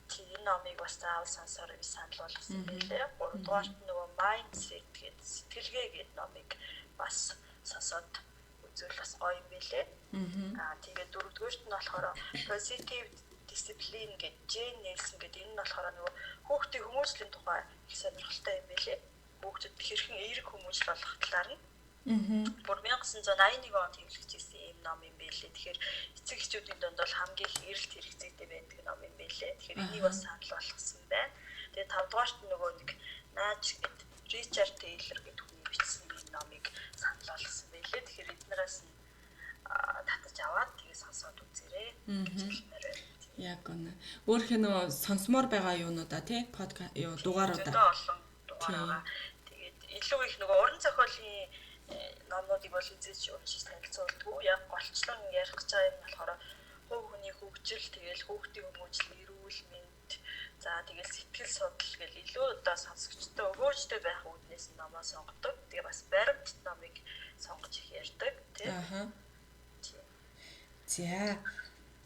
Тэгээ номыг бас заавал сонсороо би санал болгосон билээ. Гуравдугаарт нь нөгөө Mindset гэдэг сэтгэлгээ гэдэг номыг бас сонсоод үзвэл бас гоё юм билээ. Тэгээд дөрөвдүгээрт нь болохоор Positive Discipline гэдэг Jane Nelson гэдэг энэ нь болохоор нөгөө хүүхдийн хүмүүжлийн тухай их сонирхолтой юм билээ. Хүүхдэд хэрхэн эерэг хүмүүжил болох талаар нь. Бүр 1981 онд хэвлэгдсэн юм ном юм билээ. Тэгэхээр эцэг эхчүүдийн донд бол хамгийн их эрэлт хэрэгцээтэй байдаг ном юм билээ. Тэгэхээр энийг бас санал болгосон байна. Тэгээд 5 дугаарт нөгөө нэг Nudge гэдэг Richard Taylor гэдэг хүний бичсэн номыг санал болгосон байлээ. Тэгэхээр эднээс нь татаж аваад тэгээ сонсоод үзээрэй гэж хэлмээр байна. Яг гэнэ. Өөрхөө нөө сонсомоор байгаа юунуудаа тий подкаст юу дугааруудаа. Олон дугаараа. Тэгээд илүү их нөгөө уран зохиолын номнуудыг бол үзэж уншиж танилцуулдаг. Яг голчлон ярих гэж байгаа юм болохоор хувь хүний хөгжил, тэгээл хүүхдийн хүмүүжил, эрүүл мэнд, за тэгээл сэтгэл судлал гэл илүү одоо сонсогчтой өгөөжтэй байх үүднээс номоо сонгодог. Тэгээ бас баримт номыг сонгож их ярьдаг тий.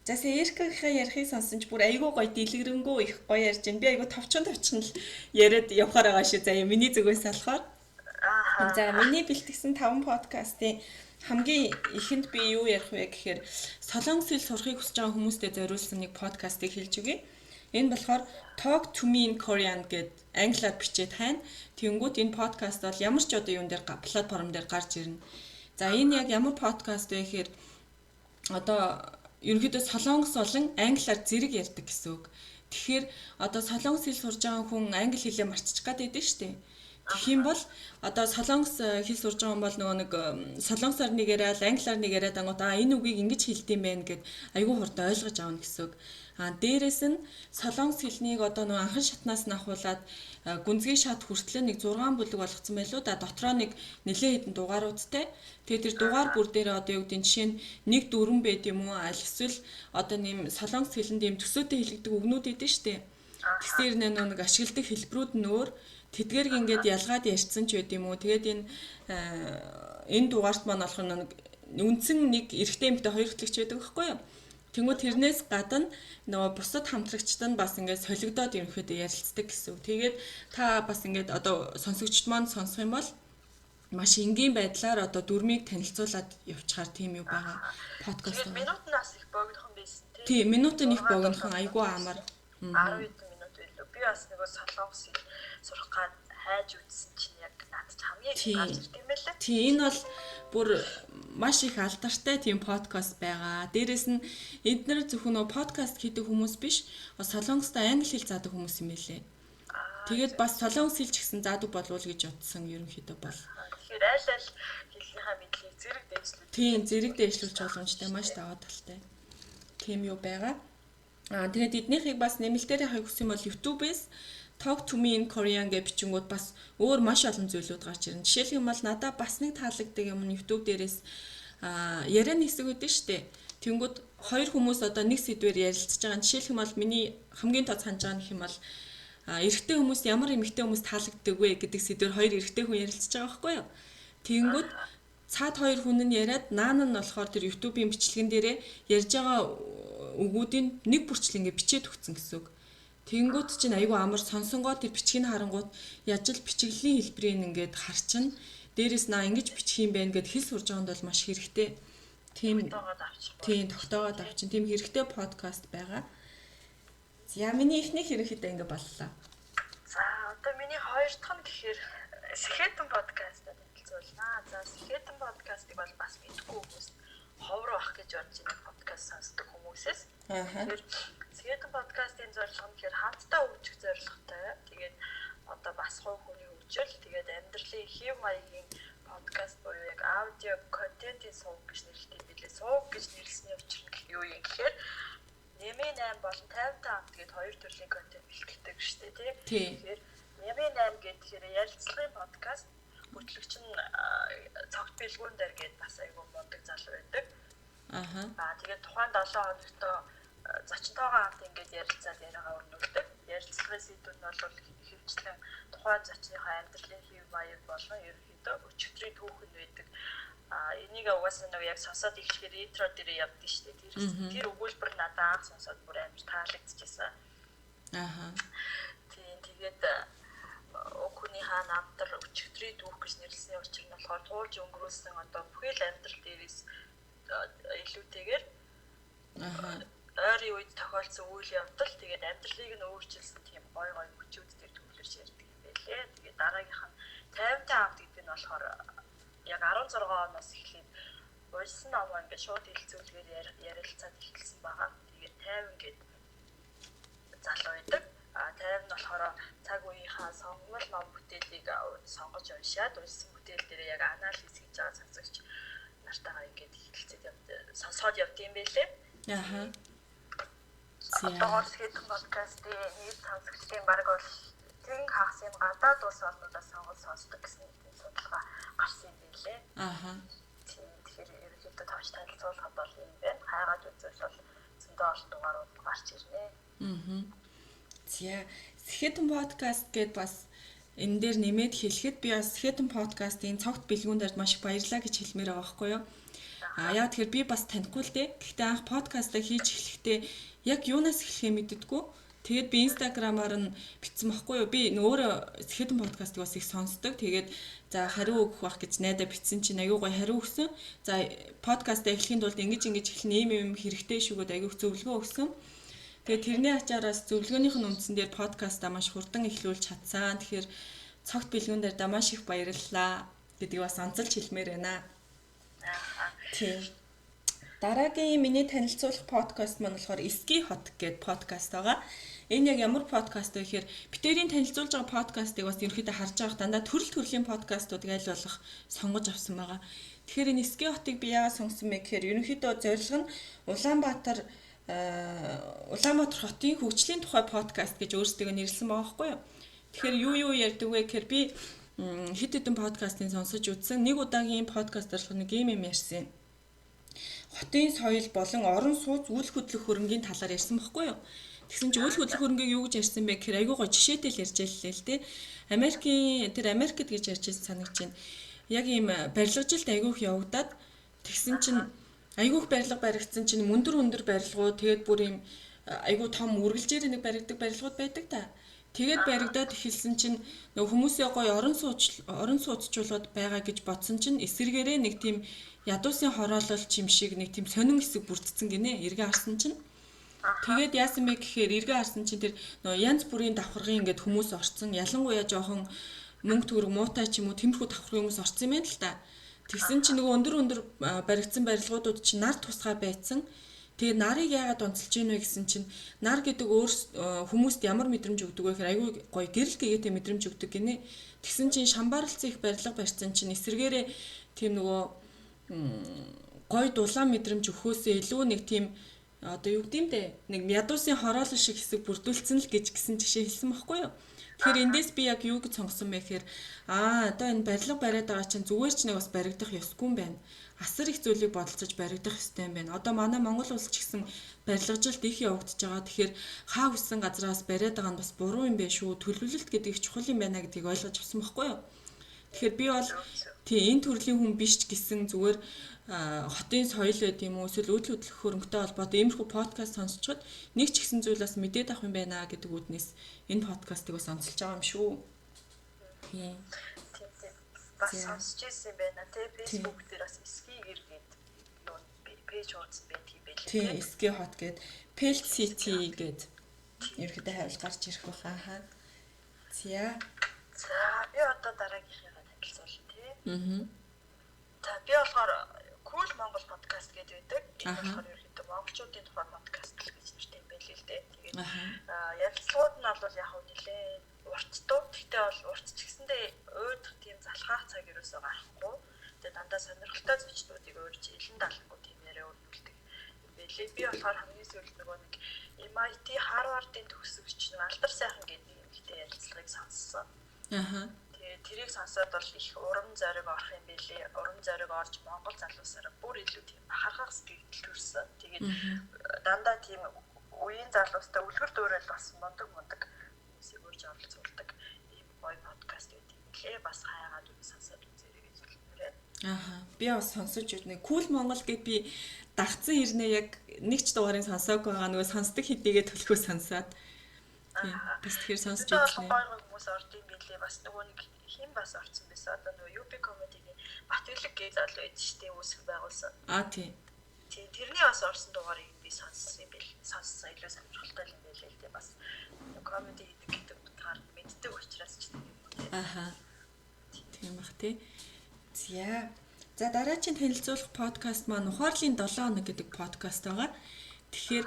За Эркагийн ярихыг сонсон ч бүр айгүй гоё дэлгэрэнгүй их гоё ярьж байна. Би айгүй товчхон л яриад явахаар байгаа шүү. За миний зүгээс болохоор. За миний бэлтгэсэн 5 подкастын хамгийн ихэнд би юу ярих вэ гэхээр Солонгос хэл сурахыг хүсэж байгаа хүмүүстээ зориулсан нэг подкастыг хэлж өгье. Энэ болохоор Talk to Me in Korean гэд англиар бичээд хайна. Тэнгүүд энэ подкаст бол ямар ч одоо юун дээр платформ дээр гарч ирнэ. За энэ яг ямар подкаст вэ гэхээр одоо ерөнхийдөө солонгос болон англиар зэрэг ярьдаг гэсэн үг. Тэгэхээр одоо солонгос хэл сурж байгаа хүн англи хэлээ марцчих гад байдаг шүү дээ. Тэгэх юм бол одоо солонгос хэл сурж байгаа юм бол нөгөө нэг солонгосоор нэг яриад англиар нэг яриад ангууд энэ үгийг ингэж хэлдэм байх гэд айгүй хурдан ойлгож аавна гэсэн үг. Дээрээс нь солонгос хэлнийг одоо нөгөө анхан шатнаас нь ахуулаад гүнзгий шат хүртэл нэг 6 бүлэг болгоцсон байлуу да. Дотроо нэг нэлээд хэдэн дугааруудтай. Тэгээд тэр дугаар бүр дээр одоо юу гэдэг нь жишээ нь нэг дүрэн байд юм уу аль эсвэл одоо нэм солонгос хэлэнд юм төсөөтэй хэлэгдэг үгнүүд идэв штэ. Тэгсээр нэг ашигладаг хэлбэрүүд нь өөр тэдгэрг ингээд ялгаад ярьсан ч байд юм уу. Тэгээд энэ дугаарт маань болох нэг үндсэн нэг эрэгтэй эмэгтэй хоёр хөтлөгч байдаг байхгүй юу? Тэнгүүд тэрнээс гадна нөгөө бусад хамтрагчид нь бас ингээд солигдоод ерөнхийдөө ярилцдаг гэсэн үг. Тэгээд та бас ингээд одоо сонсогчд маань сонсох юм бол маш энгийн байдлаар одоо дүрмийг танилцуулаад явчихаар тийм юу байгаа подкаст. Тэгээд минутнаас их богинохон байсан тийм. Тийм, минутын их богинохон айгүй амар. 10 минут байлаа. Би бас нөгөө солонгос сурах гад хайж үзсэн чинь яг надад хамгийн их гарч ирд юм байлаа. Тийм, энэ бол бүр маш их алдартай тийм подкаст байгаа. Дээрээс нь эдгээр зөвхөн подкаст хийдэг хүмүүс биш, солонгостой англи хэл заадаг хүмүүс юм байлээ. Тэгээд бас солонгос хэлч гэсэн заадаг болов уу гэж бодсон ерөнхийдөө бол. Тэгэхээр аль хэлнийхаа мэдлэгийг зэрэг дээшлүүлж. Тийм, зэрэг дээшлүүлж боломжтой, маш даваа талтай. Тийм юу байгаа. Тэгээд эднийхийг бас нэмэлтээр хаяг хүсэх юм бол YouTube-ээс Talk to Me in Korean гэж бичингүүд бас өөр маш олон зүйлүүд гарч ирнэ. Жишээлх юм бол надад бас нэг таалагддаг юм нь YouTube дээрээс ярианы хэсэг үүдэн штэ. Тэнгүүд хоёр хүмүүс одоо нэг сэдвээр ярилцж байгаа. Жишээлх юм бол миний хамгийн тод санаж байгаа юм бол эрэгтэй хүмүүс ямар эмэгтэй хүмүүс таалагддаг вэ гэдэг сэдвээр хоёр эрэгтэй хүн ярилцж байгаа байхгүй юу? Тэнгүүд цаад хоёр хүн нь яриад наан нь болохоор тэр YouTube-ийн бичлэгэн дээрээ ярьж байгаа үгүүдийн нэг бүрчлэн ингэ бичээд өгсөн гэсэн үг. Тэгэнгүүт чинь айгүй амар сонсонгоо тэр бичгийг харангууд яаж л бичиглэлийн хэлбэрийг ингээд харчин дээрэс наа ингэж бичих юм бэ гэд хэл сурж байгаанд бол маш хэрэгтэй. Тийм тогтоогоод авчин. Тийм хэрэгтэй подкаст байгаа. За миний эхнийх ерөнхийдөө ингэ боллоо. За одоо миний хоёр дахь нь гэхээр Сэхэтэн подкастад танилцуулнаа. За Сэхэтэн подкастыг бол бас мэдгүй хүмүүс ховор бах гэж бодож байгаа подкаст сонсдог хүмүүсээс. Тэгэхээр Сэхэтэн подкастын зорилго нь гэхээр хамтдаа хөгжих зорилготой. Тэгээд одоо бас хувь хүний хөгжил, тэгээд амьдралын хэв маягийн подкаст буюу яг аудио контентын сувг гэж нэрлэдэг билээ. Сувг гэж нэрлсэний учир нь юу юм гэхээр Нэмийн 8 болон 55 тэгээд хоёр төрлийн контент бэлтгэдэг шүү дээ, тийм. Тэгэхээр Нэмийн 8 гэхээр ярилцлагын подкаст, хөтлөгч нь цогт бэлгүүн дээр гээд бас айгүй мундаг залуу байдаг. Тэгээд тухайн 7 хоногт зочинтойгоо хамт ингээд ярилцаад яриагаа өрнүүлдэг. Ярилцлагын сэдвүүд нь бол ихэвчлэн тухайн зочныхоо амьдралын хэв маяг болон ерөнхийдөө өчигдрийн түүхэн байдаг. Энийг угаасаа нэг яг сонсоод ихлэхээр интро дээр явдаг шүү дээ. Тэр өгүүлбэр надад анх сонсоод бүр амар таалагдчихсан. Тийм тэгээд хүний хаан намтар өчигдрийн түүх гэж нэрлэсний учир нь болохоор туулж өнгөрүүлсэн одоо бүхэл амьдрал дээрээс илүүтэйгээр ойрын үед тохиолдсон үйл явдал тэгээд амьдралыг нь өөрчилсөн тийм гой хүчүүд дээр төвлөрч ярьдаг юм байлээ. Тэгээд дараагийнх нь 50 авт гэдэг нь болохоор яг 16 оноос эхлээд урьдсан ном ингээд шууд хэлцүүлгээр ярилцаад эхэлсэн байгаа. Тэгээд 50 гээд залуу байдаг. 50 нь болохоор цаг үеийнхаа сонгол ном бүтээлийг сонгож уншаад урьдсан бүтээл дээр яг анализ хийж байгаа цацагч нартайгаа ингээд хэлцээд сонсоод явд юм байлээ. Одоо Сэхэтэн подкастын нийт сонсогчдын баг бол Тэрэн хагасын гадаад улс орнуудаас сонгож сонсдог гэсэн судалгаа гарсан юм билээ. Тэгэхээр ерөнхийдөө товч танилцуулахад бол юм байна. Хайгаад үзвэл бол зөндөө олон дугаарууд гарч ирнэ. За Сэхэтэн подкаст гэдээ бас энэ дээр нэмээд хэлэхэд би бас Сэхэтэн подкастын цогт бэлгүүн дээр маш их баярлалаа гэж хэлмээр байгаа байхгүй юу? Яа тэгэхээр би бас танихгүй л дээ. Гэхдээ анх подкастаа хийж эхлэхдээ яг юунаас эхлэхээ мэддэггүй. Тэгээд би инстаграмаар нь бичсэн байхгүй юу? Би өөрөө Сэхэтэн подкастыг бас их сонсдог. Тэгээд за хариу өгөх байх гэж найдаа бичсэн чинь аягүй гоё хариу өгсөн. За подкастаа эхлэхийн тулд ингэж эхлэн ийм хэрэгтэй шүүгээд аягүй зөвлөгөө өгсөн. Тэгээд тэрний ачаараас зөвлөгөөнийх нь үндсэн дээр подкастаа маш хурдан эхлүүлж чадсан. Тэгэхээр цогт бэлгүүн дээр да маш их баярлалаа гэдгийг бас онцолж хэлмээр байна. Тийм. Дараагийн миний танилцуулах подкаст маань болохоор Эски хот гэдэг подкаст байгаа. Энэ яг ямар подкаст вэ гэхээр битэрийн танилцуулж байгаа подкастыг бас ерөнхийдөө харж байгаа дандаа төрөл төрлийн подкастуудыг аль болох сонгож авсан байгаа. Тэгэхээр энэ Эски хотыг би яагаад сонгосон бэ гэхээр ерөнхийдөө зорилго нь Улаанбаатар хотын хөгжлийн тухай подкаст гэж өөрсдөө нэрлсэн байгаа байхгүй юу. Тэгэхээр юу ярьдаг вэ гэхээр би хэд хэдэн подкастыг сонсож үзсэн. Нэг удаагийн подкаст оролцох нэг юм ярьсан. Хотын соёл болон орон сууц үйл хөдлөх хөрөнгийн талаар ярьсан байхгүй юу. Тэгсэн чинь үйл хөдлөх хөрөнгийг юу гэж ярьсан бэ гэхээр айгүй гоо жишээтэй л ярьж байлээ л дээ. Америкт гэж ярьж санагч байна. Яг ийм барилгажилт айгүйх явагдаад тэгсэн чинь айгүйх барилга баригдсан чинь өндөр барилгууд тэгээд бүр ийм айгүй том үргэлжээр нэг баригдаг барилгууд байдаг та. Тэгээд баригдаад эхэлсэн чинь нөгөө хүмүүсээ гоё орон сууцчлуулаад байгаа гэж бодсон чинь эсэргээрээ нэг тийм ядуусын хороололч юм шиг нэг тийм сонин хэсэг бүрдсэн гинэ эргээ харсан чинь. Тэгээд яасан бэ гэхээр эргээ харсан чинь тэр нөгөө янз бүрийн давхаргын ингээд хүмүүс орцсон. Ялангуяа жоохон мөнгө төгрөг муутай ч юм уу тиймэрхүү давхаргын хүмүүс орцсон юм байна л та. Тэгсэн чинь нөгөө өндөр баригдсан барилгуудад чинь нар тусгай байцсан. Тэгээ нарыг яагаад онцолж ийн вэ гэсэн чинь нар гэдэг хүмүүст ямар мэдрэмж өгдөг вэ гэхээр айгүй гоё гэрэл гэгээтэй мэдрэмж өгдөг гинэ. Тэгсэн чинь шамбаралцсан их барилга барьсан чинь эсэргээрээ тийм нөгөө гоё дулаан мэдрэмж өгөхөөсөө илүү нэг тийм одоо юу гэдэм бэ нэг ядуусын хороолол шиг хэсэг бүрдүүлсэн л гэж гисэн жишээ хэлсэн байхгүй юу. Тэгэхээр эндээс би яг юу гэж сонгосон бэ гэхээр одоо энэ барилга бариад байгаа чинь зүгээр ч нэг бас баригдах ёсгүй юм байна. Асар их зүйлийг бодолцож баригдах ёстой юм байна. Одоо манай Монгол улс ч гэсэн барилгажилт их явагдаж байгаа. Тэгэхээр хаа хүссэн газраас бариад байгаа нь бас буруу юм байна шүү. Төлөвлөлт гэдэг их чухал юм байна гэдгийг ойлгож авсан байхгүй юу. Тэгэхээр би бол тий энэ төрлийн хүн биш ч гэсэн зүгээр хотын соёл байд юм уу эсвэл үйл хөдлөх хөрөнгөтэй холбоотой иймэрхүү подкаст сонсчод нэг ч ихсэн зүйлээс мэдээд авах юм байна гэдэг үүднээс энэ подкастыг бас онцолж байгаа юм шүү. Тийм. Бас сонсч ирсэн байна. Тэ Facebook дээр бас эсхий иргээд юу пэйж хуудсан байт юм байл. Тийм, эсхий хот гээд Pelt City гээд ерөөдөө хайвал гарч ирэх байхаа. За би одоо дараагийнхаа танилцуулъя тий. За би болохоор Cool Монгол подкаст гэдэг байдаг. Энэ болохоор ерөөдөө монголчуудын тухай подкаст гэж нэртэй юм байл л дээ. Тэгээд ярилцлагууд нь бол яг нэлээд уртдуу. Гэхдээ бол урт ч гэсэндээ өөдөх тийм залхаах цаг ерөөсөө гарахгүй. Тэгээд дандаа сонирхолтой зочдуудыг өөрч илэн далахгүй тийм яриа өрнүүлдэг. Би болохоор хамгийн сүүлд нөгөө нэг MIT Harvard-ын төгсөгч нэг Алдар сайхан гэдэг юм ихтэй ярилцлагыг сонссон. Тэгээд тэрийг сонсоод бол их урам зориг орох юм билээ. Урам зориг орж Монгол залуусаараа бүр илүү тийм бахархах сэтгэл төрсөн. Тэгээд дандаа тийм үеийн залуустай үлгэр дуурайл бас мундаг хүмүүсийг урьж оролцуулдаг ийм гоё подкаст гэдэг юм лээ. Бас хайгаад сонсоод үзээрэй гэж хэлмээрээ. Би бас сонсож үзнэ. Cool Монгол гэд би дагцсан ирнэ яг нэг ч дугаарыг сонсоог байгаа нөгөө сонсдог хэдийгээ төлөхөө сонсоод. Бас тэгэхээр сонсож үзлээ. Гоё хүмүүс орд юм билээ. Бас нөгөө нэг хин бас орсон байсан. Одоо нөгөө UB comedy-гийн Батбэлэг гэж залуу эд штэ үүсгэх байгуулсан. Тийм. Тэрний бас орсон дугаарыг би сонссон юм бэл. Сонссон илүү сонирхолтой юм байлээ л дээ. Бас comedy гэдэг утгаар мэддэг учраас ч тийм юм. Тийм бах тий. За дараагийн танилцуулах подкаст маань Ухаарлын 7 хоног гэдэг подкаст байгаа. Тэгэхээр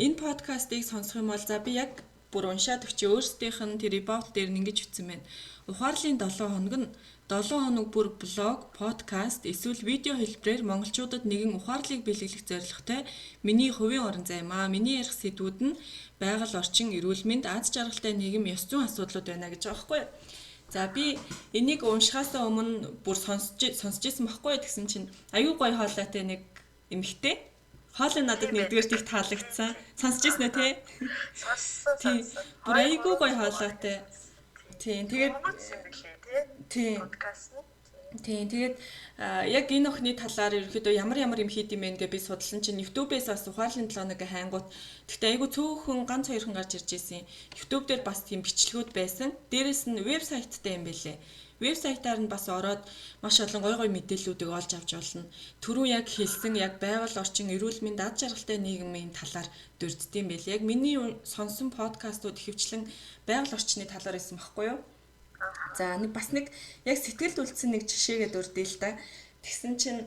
энэ подкастыг сонсох юм бол за би яг бүр уншаад өгч өөрсдийнх нь тэр about дээр ингэж ütсэн байна. Ухаарлын 7 хоног нь 7 хоног бүр блог, подкаст, эсвэл видео хэлбэрээр монголчуудад нэгэн ухаарлыг бэлэглэх зорилготой миний хувийн орон зай маа. Миний ярих сэдвүүд нь байгаль орчин, эрүүл мэнд, аз жаргалтай нийгэм, ёс зүйн асуудлууд байна гэж байгаа байхгүй юу? За би энийг уншихаасаа өмнө бүр сонсож ирсэн байхгүй гэсэн чинь аюу гой хоолойтой нэг эмэгтэй. Хоолой надад нэгдүгээр их таалагдсан. Сонсож ирсэн үү те? Сонссон. Бүр аюу гой хоолойтой. Тэгээд подкаст нь тэгээд яг энэ охины талаар ерөөхдөө ямар юм хийд юм бэ гэж би судалсан чинь YouTube-ээс бас Ухаарлын 7 хоног хайнгууд гэхдээ айгу цөөхөн ганц хоёрхан гарч ирж ирсэн. YouTube дээр бас тийм бичлэгүүд байсан. Дээрээс нь вебсайттай юм байлээ. Вебсайтаар нь бас ороод маш олон гой мэдээллүүдийг олж авч болно. Түрүү яг хэлсэн яг байгаль орчин, эрүүл мэнд, аз жаргалтай нийгмийн талаар дурддсан байлээ. Яг миний сонсон подкастууд ихэвчлэн байгаль орчны талаар байсан байхгүй юу? За бас нэг яг сэтгэлд үлдсэн нэг жишээгээ дурдъя л да. Тэгсэн чинь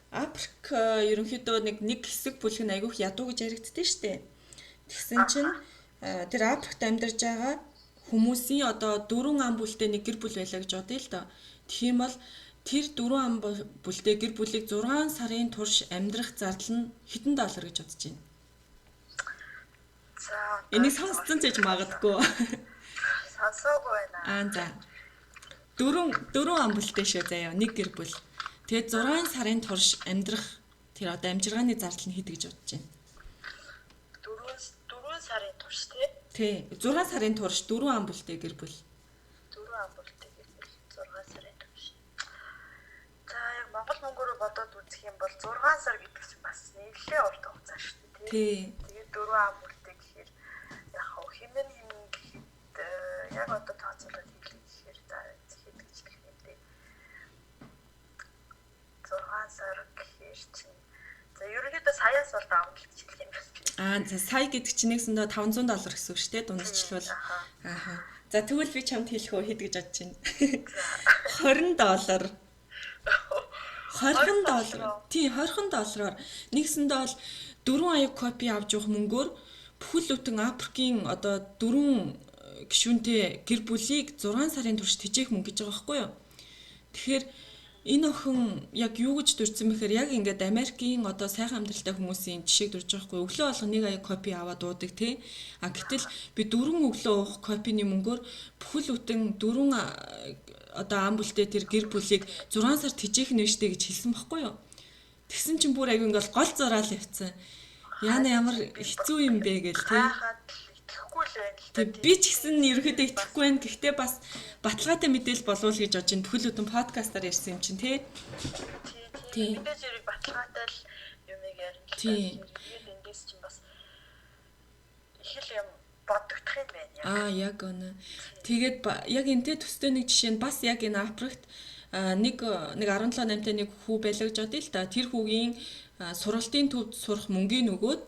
Африк ерөнхийдөө нэг хэсэг бүлэг нь айгүйх ядуу гэж яригддээ штэ. Тэгсэн чинь тэр Африкт амьдарч байгаа хүмүүсийн одоо 4 ам бүлтэй нэг гэр бүл байлаа гэж бодъё л доо. Тийм бол тэр 4 ам бүлтэй гэр бүлийг 6 сарын турш амьдрах зардал нь хэдэн доллар гэж бодож байна. За энийг сонсцсон ч гэж магадгүй. Сонсоогүй байна. За. 4 ам бүлтэй шүү заяа нэг гэр бүл. Тэгээд 6 сарын турш амьдрах тэр одоо амжиргааны зардал нь хэд гэж бодож байна. 4 сарын турш тий? 6 сарын турш 4 ам бүлтэй гэр бүл. 4 ам бүлтэй гэр бүл 6 сарын турш. За яг Монгол мөнгөөр бодоод үзэх юм бол 6 сар гэдэг чинь бас нэлээд урт хугацаа шүү дээ тий? Тэгээд 4 ам бүлтэй гэхээр яг хэмнэн гэхэд яг одоо тооцоолоод хэлэх гэхээр за хэд гэж хэлэх юм бэ? 6 сар гэхээр чинь за ерөнхийдөө саяас бол давамт гэж хэлэх юм байна. За сая гэдэг чинь $500 гэсэн үг шүү дээ дундчлал. За тэгвэл би чамд хэлэх үү хэд гэж бодож байна. $20. Тий $20-оор нэгсэндээ бол 4 аяг копи авч явах мөнгөөр бүхэл бүтэн Африкийн одоо 4 гишүүнтэй гэр бүлийг 6 сарын турш тэжээх мөнгө гэж байгаа байхгүй юу. Тэгэхээр энэ охин яг юу гэж дурдсан бэхээр яг ингээд Америкийн одоо сайхан амьдралтай хүмүүсийн жишээг дурж байгаа хгүй. Өглөө болго нэг аяг копи аваад уудаг тий. Гэтэл би 4 өглөө уух копины мөнгөөр бүхэл бүтэн 4 одоо ам бүлтэй тэр гэр бүлийг 6 сар тэжээх нь штэ гэж хэлсэн байхгүй юу. Тэгсэн чинь бүр аяг ингээд гол зураал явцсан. Яна ямар хэцүү юм бэ гэл тий. Тэг би ч гэсэн ерөөхдөө итгэхгүй байна. Гэхдээ бас баталгаатай мэдээлэл болов гэж бодож ин бүхэл бүтэн подкастаар ярьсан юм чинь тий. Тийм. Мэдээж хэрэг баталгаатай л юмыг ярина л та. Тэгээд эндээс чинь бас их л юм бодогдох юм байна Яг яг. оноо. Тэгээд яг энтэй төстэй нэг жишээ нь бас яг энэ апрагт нэг 17-8-тай нэг хүү байлаа гэж бодъё л та. Тэр хүүгийн сургалтын төвд сурах мөнгөний нөгөөд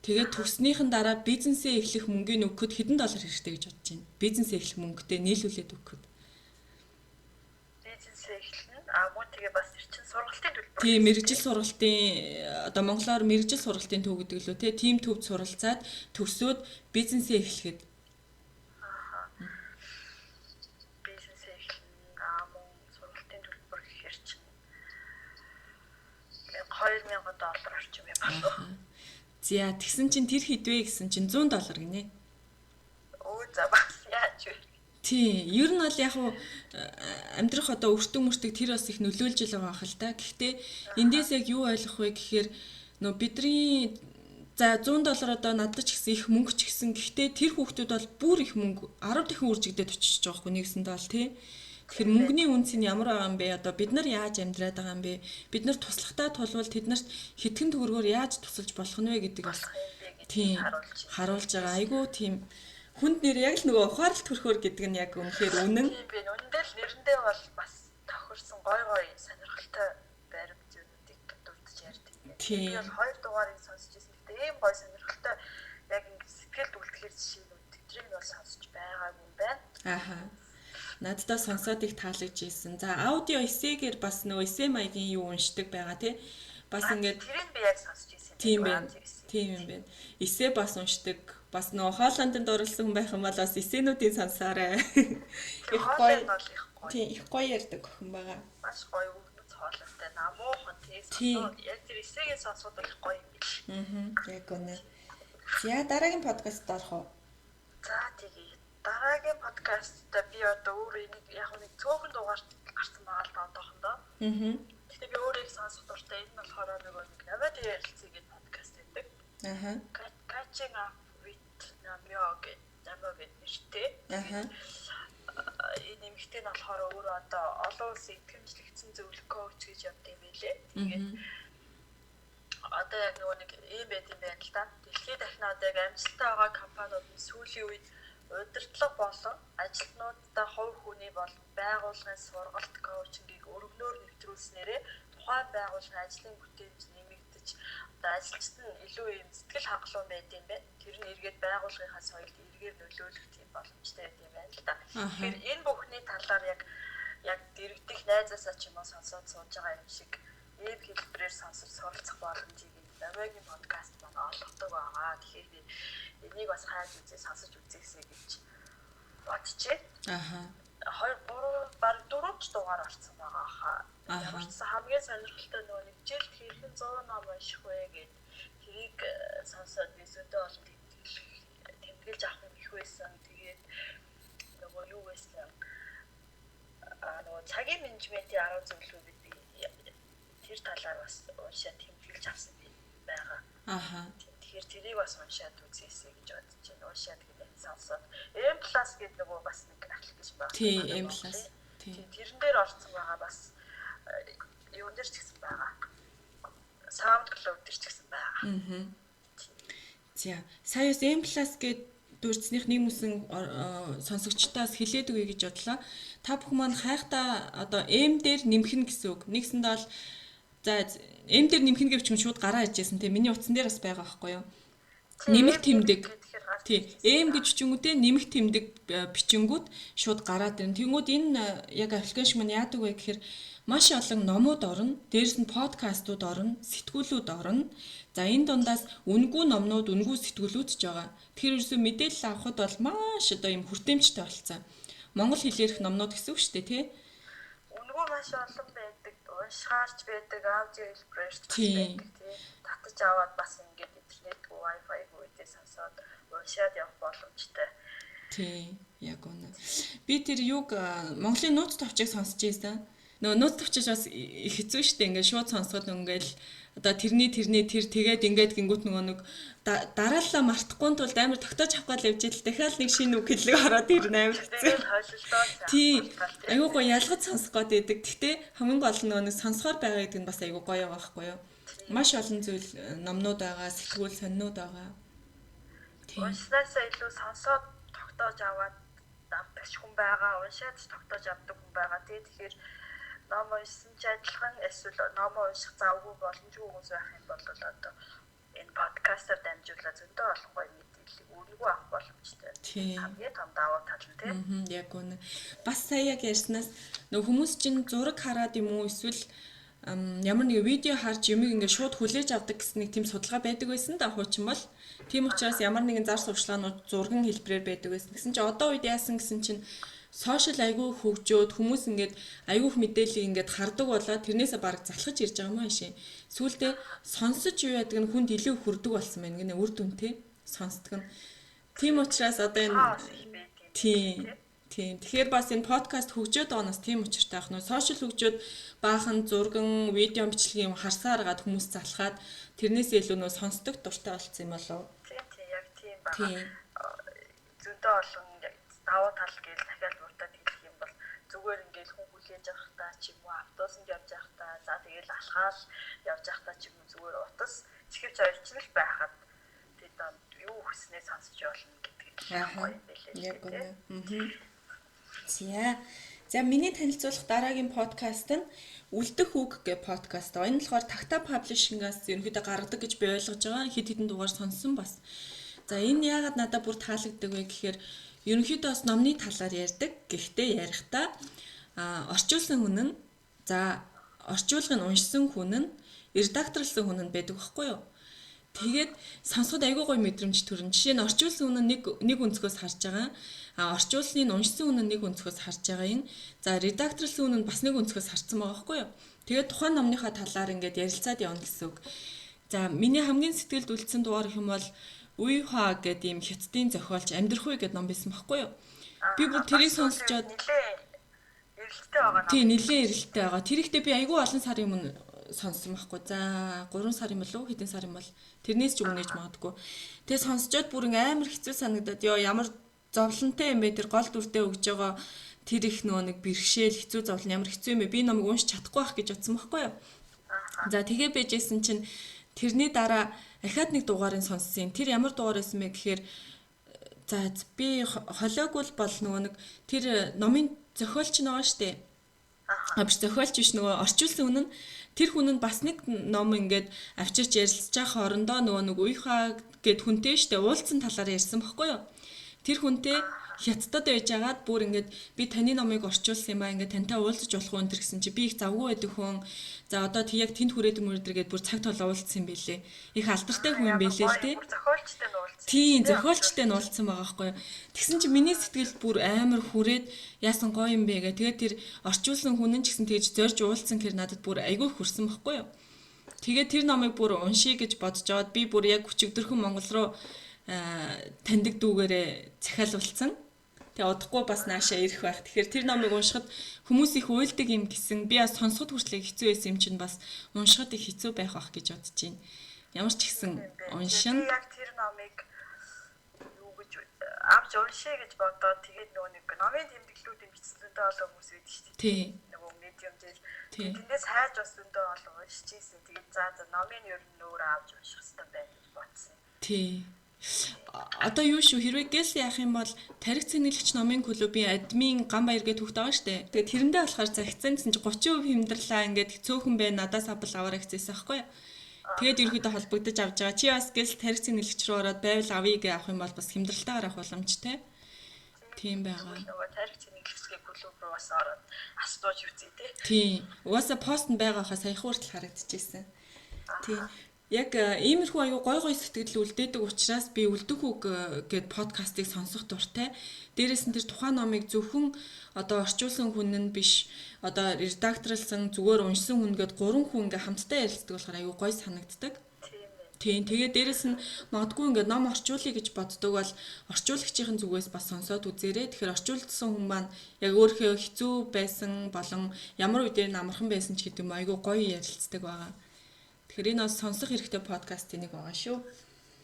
тэгээд төгснөхийн дараа бизнесээ эхлэх мөнгөний өгөхөд хэдэн доллар хэрэгтэй гэж бодож байна. Бизнесээ эхлэх мөнгөтэй нийлүүлээд өгөхөд. Бизнесээ эхлэн мөн тэгээ бас чинь сургалтын төлбөр. Тийм, мэрэгжил сургалтын одоо монголоор мэрэгжил сургалтын төв гэдэг лөө те. Тим төвд суралцаад төгсөөд бизнесээ эхлэхэд. Бизнесээ эхлэн мөн сургалтын төлбөр гэхэр чинь $2000 орчим юм байна. За тэгсэн чинь тэр хэдвэ гэсэн чинь $100 гинэ. За бас яаж вэ? Тий, ер нь бол яг уу амьдрах одоо өртөг мөртөг тэр бас их нөлөөлж байгаа байх л та. Гэхдээ эндээс яг юу ойлгох вэ гэхээр нөө бидний за $100 одоо надад ч гэсэн их мөнгө ч гэсэн гэхдээ тэр хүүхдүүд бол бүр их мөнгө 10 дахин үржигдээд очиж байгаа байхгүй нэгсэндээ бол тий. Тэгэхээр мөнгөний үнц нь ямар байгаа юм бэ? Одоо бид нар яаж амьдраад байгаа юм бэ? Бид нар туслахтаа тулвал тэднэрт хэдхэн төгрөгөөр яаж тусалж болох нь вэ гэдэг бас тийм харуулж байгаа. Айгуу тийм хүнд нэр яг л нөгөө ухаарлт хөрхөөр гэдэг нь яг үнэхээр үнэн. Тийм би үнэндээ л нэрэндээ бол бас тохирсон гой сонирхолтой баримт зүйлүүдийг дурдж ярьдаг. Би бол 2 дугаарыг сонсч ирсэн. Гэтэ ийм гой сонирхолтой яг ингэ сэтгэлд үлдэхэр жишээнүүд тэдрийг нь бол сонсч байгаагүй юм байна. Надад сонсоод их таалагдж ирсэн. За аудио эсэгээр бас нөгөө эсэ маягийн юу уншдаг байгаа тий. Бас ингээд тэрийг би яг сонсч ирсэн. Тийм байна. Тийм юм байна. Эсэ бас уншдаг. Бас нөгөө Холландд оруулсан хүн байх юм бол бас эсэнүүдийн сонсоорой. Их гоё. Тийм их гоё ярьдаг охин байгаа. Маш гоё өгнөц хоолойтой намуухан тийм. Яг тэр эсэгийн сонсоод их гоё юм биш. Яг үнэ. За дараагийн подкаст орох уу? За тэгээ. Дараагийн подкастт би одоо өөр нэг яг нэг цөөхөн дугаар гарсан байгаа л одоохондоо. Гэтэ би өөрөө их сонсох дуртай. Энэ нь болохоор нөгөө нэг Навад ярилцъя гэдэг подкаст байдаг. Catching up with Namyo гэдэг нэртэй. Энэ нэмэгтэй нь болохоор өөрөө одоо олон улсын итгэмжлэгдсэн зөвлөх коуч гэж явдаг юм билээ. Тэгээд одоо яг нөгөө нэг ийм байт юм байна л да. Дэлхийд дахин одоо яг амжилттай байгаа компаниуд нь сүүлийн үед удирдлага болон ажилтнуудаа хувь хүний болон байгууллагын сургалт коучингийг өргөнөөр нэвтрүүлснээрээ тухайн байгууллагын ажлын бүтээмж нэмэгдэж одоо ажилчид нь илүү юм сэтгэл хангалуун байд юм байна. Тэр нь эргээд байгууллагынхаа соёлд эргээр нөлөөлөх тийм боломжтой байд юм байна л да. Тэгэхээр энэ бүхний талаар яг дэрэгдэх найзаасаа ч юм уу сонсоод сууж байгаа юм шиг ийм хэлбэрээр сонсож суралцах боломжийг Намагийн подкаст маань олгодог байгаа. Тэгэхээр би энийг бас хайж үзээ сонсож үзээсэй гэж бодчихъя. 2 3 баг 4 дугаар орсон байгаа хаа. Ямар ч хамгийн сонирхолтой нөгөө нэг жилд хэрхэн 100 ном унших вэ гэд тэрийг сонсоод би зөндөө олон тэмдэглэж авах юм их байсан. Тэгээд нөгөө юу байсан нөгөө цагийн менежментийн 10 зөвлөгөөг би тэр талаар бас уншаад тэмдэглэж авсан байгаа. Тэгэхээр тэрийг бас уншаад үзээсэй гэж бодож байна. Уншаад тэгээд сонсоод M+ гэдэг нөгөө бас нэг аппликейшн байна. Тийм, M+. Тийм. Тэрэн дээр орсон байгаа бас юун дээр ч гэсэн байгаа. SoundCloud дээр ч гэсэн байгаа. За, сая M+ гэдэг дурдсных нэг мүсэн сонсогчдоос хэлээд өгье гэж бодлоо. Та бүхэн маань хайхтаа одоо M дээр нэмэх нь гэсэн үг. Нэгсэндээ бол за M дээр нэмэх нь гэвч шууд гараа ижсэн тийм миний утсан дээр бас байгаа байхгүй юу? Нэмэх тэмдэг. Тийм. M гэж чингүүдээ нэмэх тэмдэг бичингүүд шууд гараад ирнэ. Тэнгүүд энэ яг аппликейшн маань яадаг вэ гэхээр маш олон номууд орно, дээрэс нь подкастууд орно, сэтгүүлүүд орно. За энэ дундаас үнгүй номнууд, үнгүй сэтгүүлүүд ч байгаа. Тэгэхээр ерөөсөө мэдээлэл авахд бол маш одоо юм хүртээмжтэй болцсон. Монгол хэлээрх номнууд гэсэн үг шүү дээ, тий? Үнгүй маш олон байдаг, уншихаарч байдаг, аудио хэлбэрч байдаг, тий? Татаж аваад бас ингээд интернет, Wi-Fi гүйдээ сонсоод уншаад явах боломжтой. Тий, яг үнэ. Би тэр юг Монголын нууц товчийг сонсч байсан. Нөгөө нууц төвчж бас их хэцүү штэ ингээд шууд сонсоход ингээл одоо тэр тэгээд ингээд гингүүт нөгөө нэг дараалал мартахгүй тулд амар тогтоож авах гал явж идэл дахиад нэг шинэ үг хэллэг ороод ирнэ амар хэцүү. Тэгээд хойшлолтоо. Тий. Айгуу гоё ялгаж сонсох гээд байдаг. Гэхдээ хамгийн гол нь нөгөө сонсохоор байгаа гэдэг нь бас айгуу гоё байгаа байхгүй юу? Маш олон зүйл номнууд байгаа, сэтгүүл сонинууд байгаа. Уншнаасаа илүү сонсоод тогтоож аваад авдаг хүн байгаа, уншаад тогтоож авдаг хүн байгаа. Тэгэхээр ном уншсан ч адилхан эсвэл ном унших завгүй боломжгүй хүмүүс байх юм бол одоо энэ подкастаар дамжуулаад зөндөө олон гоё мэдээллийг өөрийгөө авах боломжтой. Хамгийн том давуу тал нь тийм. Яг үнэ. Бас сая яг ярьснаас нөх хүмүүс чинь зураг хараад юм уу эсвэл ямар нэг видео харж юмыг ингээд шууд хүлээж авдаг гэсэн нэг тийм судалгаа байдаг байсан да хуучин бол. Тийм учраас ямар нэгэн зар сурталчилгаанууд зурган хэлбэрээр байдаг байсан. Гэсэн чинь одоо үед яасан гэсэн чинь сошиал айгүй хөгжөөд хүмүүс ингээд айгүйх мэдээллийг ингээд хардаг болоод тэрнээсээ бараг залхаж ирж байгаа юм ааши. Сүүлдээ сонсож юу яадаг нь хүнд илүү хүрдэг болсон байна гэнэ үр дүнтэй сонсдог нь. Тийм учраас одоо энэ тийм. Тэгэхээр бас энэ подкаст хөгжөөд байгаа нас тийм учиртай ах нөө сошиал хөгжөөд баахан зурган видео бичлэг юм харсаар гад хүмүүс залхаад тэрнээсээ илүү нөө сонсдог дуртай болсон юм болов. Тийм яг тийм байна. Зөндөө олон давуу тал гээл дахиад урдаад хэлэх юм бол зүгээр ингээл хүн хүлээж авах та ч юм уу автобусанд явж явах та за тэгэл алхаал явж явах та ч юм уу зүгээр утас чихвч орчин л байхад тэд юу хүснээ сонсож болно гэдэг нь гоё юм байлээ. За миний танилцуулах дараагийн подкаст нь Үлдэх үг гэх подкаст. Энэ болохоор Takta Publishing-аас ерөнхийдөө гаргадаг гэж би ойлгож байгаа. Хэд хэдэн дугаар сонссон бас. За энэ яагаад надад бүр таалагддаг вэ гэхээр ерөнхийдөө бас номны талаар ярьдаг. Гэхдээ ярихдаа орчуулсан хүн нь орчуулгыг уншсан хүн нь редакторлсан хүн нь байдаг байхгүй юу? Тэгээд сонсоход айгүй гоё мэдрэмж төрн. Жишээ нь орчуулсан хүн нь нэг өнцгөөс харж байгаа. Орчуулсныг уншсан хүн нь нэг өнцгөөс харж байгаа юм. За редакторлсан хүн нь бас нэг өнцгөөс харсан байгаа байхгүй юу? Тэгээд тухайн номныхаа талаар ингээд ярилцаад явна гэсэн үг. За миний хамгийн сэтгэлд үлдсэн дугаар их юм бол Уйха гэдэг ийм хятадын зохиолч Амьдрахуй гэдэг ном байсан байхгүй юу? Би бүр тэрийг сонсчоод эрэлттэй байгаа ном. Тийм нэлээд эрэлттэй байгаа. Тэр ихтэй би айгүй олон сарын өмнө сонссон байхгүй. За 3 сар юм болов уу? Хэдэн сар юм бол тэрнээс ч өмнөж магадгүй. Тэгээ сонсчоод бүр амар хэцүү санагдаад ямар зовлонтой юм бэ тэр гол дүрдээ өгж байгаа тэр их нөгөө нэг бэрхшээл хэцүү зовлон ямар хэцүү юм бэ? Би номыг уншиж чадахгүй байх гэж бодсон байхгүй юу? За тэгээ байжсэн чинь тэрний дараа ахаад нэг дугаарыг сонссон. Тэр ямар дугаар байсан бэ гэхээр за би холиоггүй бол нөгөө нэг тэр номын зохиолч байгаа штэ. Биш зохиолч биш нөгөө орчуулсан хүн нь тэр хүн нь бас нэг ном ингээд авчирч ярилцж байгаа хоорондоо нөгөө нэг Уйха гэд хүнтэй штэ уулзсан талаар ярьсан баггүй юу. Тэр хүнтэй хятадд байж агаад бүр ингээд би таны номыг орчуулсан юм аа ингээд тантай уулзаж болох уу энэ гэсэн чи би их завгүй байдаг хүн. За одоо яг тэнд хүрээдэг мөрөдөргээд бүр цаг толоо уулзсан юм бэлээ. Их алдартай хүн юм бэлээ л те. Зохиолчтой нь уулзсан. Тийм зохиолчтой нь уулзсан байгаа байхгүй юу. Тэгсэн чи миний сэтгэл бүр амар хүрээд яасан гоё юм бэ гэ. Тэгээд тэр орчуулсан хүн нь ч гэсэн тэгж зорж уулзсан хэр надад бүр айгүй хүрсэн байхгүй юу. Тэгээд тэр номыг бүр уншия гэж бодож аваад би бүр яг өчигдөрхөн Монгол руу таньдаг дүүгээрээ захиалуулсан. Тэгээ удахгүй бас наашаа ирэх байх. Тэгэхээр тэр номыг уншихад хүмүүс их уйлдаг юм гэсэн би бас сонсоход хүртэл хэцүү байсан юм чинь бас уншихад их хэцүү байх бах гэж бодож байна. Ямар ч гэсэн уншин. Яг тэр номыг юу гэж авч уншия гэж бодоод тэгээд нөгөө нэг номын тэмдэглэлүүдийн бичсэлтэй олон хүмүүс байдаг шүү дээ. Тий. Нөгөө медиум дээр. Тэндээс хайж бас өндөө олон уншиж ийсэн. Тэгээд за номын ер нь өөрөө авч унших хэрэгтэй байна гэж бодсон. Тий. Одоо юу шүү хэрвээ гээс яах юм бол тарих цэнгэлэгч номын клубын админ Ганбаяр гэдэг хүүхд байгаа штэ. Тэгээд тэрэндээ болохоор захицсан гэсэн чи 30% хэмдэрлээ ингээд цөөхөн бай надаас авбал аваарай гэжсэн байхгүй юу. Тэгээд ерөөдөө холбогдож авч байгаа. Чи бас гээс тарих цэнгэлэгч рүү ороод байвал авъя гэж авах юм бол бас хэмдрэлтэйгээр авах боломжтой. Тийм байгаа. Нөгөө тарих цэнгэлэгчгийн клуб руу бас ороод асууж үзье тий. Тийм. Угаасаа пост нь байгаа хаа саяхан хүртэл харагдчихжээ. Тийм. Яг иймэрхүү аюу гой сэтгэл үлдээдэг учраас би Үлдэх үг гэд подкастыг сонсох дуртай. Дээрээс нь тэр тухайн номыг зөвхөн одоо орчуулсан хүн нь биш, одоо редакторлсан зүгээр уншсан хүн гээд 3 хүн ингээ хамтдаа ярилцдаг болохоор аюу гой санагддаг. Тийм. Тэгээд дээрэс нь магадгүй ингээд ном орчуулъя гэж боддог бол орчуулагчийн зүгээс бас сонсоод үзээрэй. Тэгэхээр орчуулсан хүн маань яг өөрөө хэцүү байсан болон ямар үедээ амархан байсан ч гэдэг юм айгүй гоё ярилцдаг байгаа. Тэгэхээр энэ бас сонсох хэрэгтэй подкастын нэг байгаа шүү.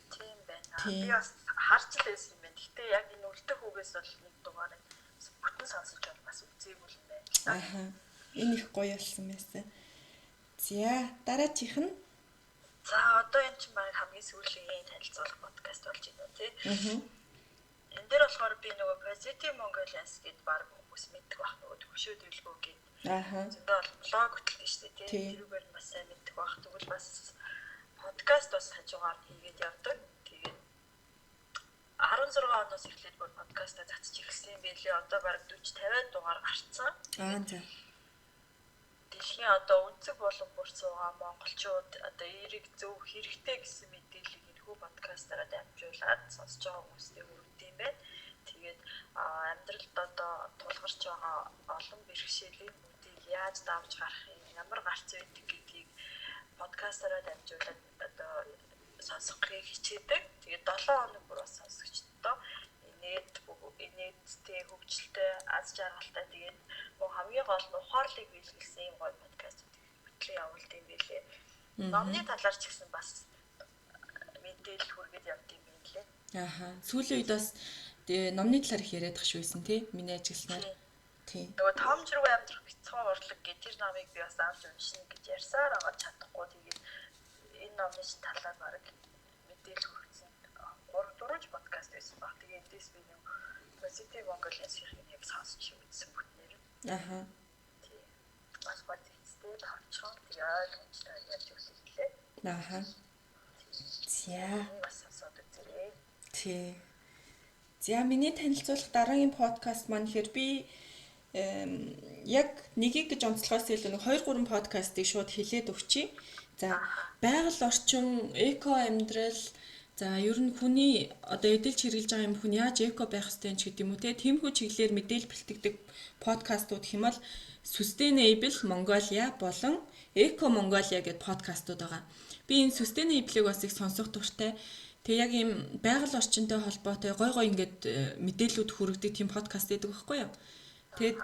Тийм байна. Би бас харж л байсан юм байна. Гэхдээ яг энэ үлдэх үгээс бол нэг дугаарыг бүтэн сонсож бол бас үзээгүй юм байна. Аха. Энэ их гоё болсон байсан. За, дараачих нь. За, одоо энэ чинь баг хамгийн сүүлийн танилцуулах подкаст болж байна тий. Энэ дээр болохоор би нөгөө Positive Mongolians гэдэг баг хүмүүс мэддэг байх нөгөө төвшөө дэлгүү гэдэг. Аха. Зөндөө бол блог хөтлөж штэ тий. Тэрүүгээр нь бас сайн мэддэг байх. Тэгвэл бас подкаст бас хажуугаар хийгээд явдаг. Тэгээд 16 оноос эхлээд бүр подкастаа цацж ирсэн юм билээ. Одоо баг 40-50 дугаар гарцсан. Аа за. Дэлхийн одоо өнцөг болон бүр суугаа монголчууд одоо эерэг зөв хэрэгтэй гэсэн мэдээллийг энэхүү подкастаараа дамжуулаад сонсож байгаа хүмүүстэй хүргэдэг юм байна. Тэгээд амьдралд одоо тулгарч байгаа олон бэрхшээлийн үдийг яаж давж гарах юм, ямар гарц үйдэг гэдгийг подкастаараа дамжуулаад одоо сонсохыг хичээдэг. Тэгээд 7 хоног бүр бас сонсогчдоо инээдтэй хөгжилтэй аз жаргалтай тэгээд мөн хамгийн гол нь ухаарлыг биелүүлсэн юм гоё подкастуудыг хөтлөн явуулдаг юм билээ. Номны талаар ч гэсэн бас мэдээлэл хүргээд явдаг юм билээ. Аха. Сүүлийн үед бас номны талаар их яриад тах шүүсэн тий. Миний ажиглснаар. Тий. Нөгөө тоомжруу амьдрах бяцхан урлаг гэх тэр номыг би бас авч уншина гэж ярьсаар байгаа чадахгүй тэгээд энэ номны талаар баг мэдээлэл хүргэсэн 3-4 подкаст байсан баг. Тэгээд эндээс би нэг Positive Mongolians-ийн яг сонсч үзсэн бүтнээр. Аха. Тийм. Бас бодчихтой тавчхан тэгээд онцтой яаж үзүүлээ. Аха. За. Бас сонсоод үзээрэй. Тий. За миний танилцуулах дараагийн подкаст маань хэр би яг нэгийг гэж онцлохоос илүү нэг 2-3 подкастыг шууд хэлээд өгчий. За байгаль орчин, эко амьдрал, за ер нь хүний одоо эдэлж хэрэгжилж байгаа юм хүн яаж эко байх ёстой юм ч гэдэг юм уу те. Тиймхүү чиглэлээр мэдээлэл бэлтгэдэг подкастууд хэмээл Sustainable Mongolia болон Eco Mongolia гэдэг подкастууд байгаа. Би энэ Sustainable-ыг бас их сонсох дуртай. Тэгээ яг ийм байгаль орчинтой холбоотой гой ингээд мэдээллүүд хүргэдэг тийм подкаст гэдэг байхгүй юу? Тэгээд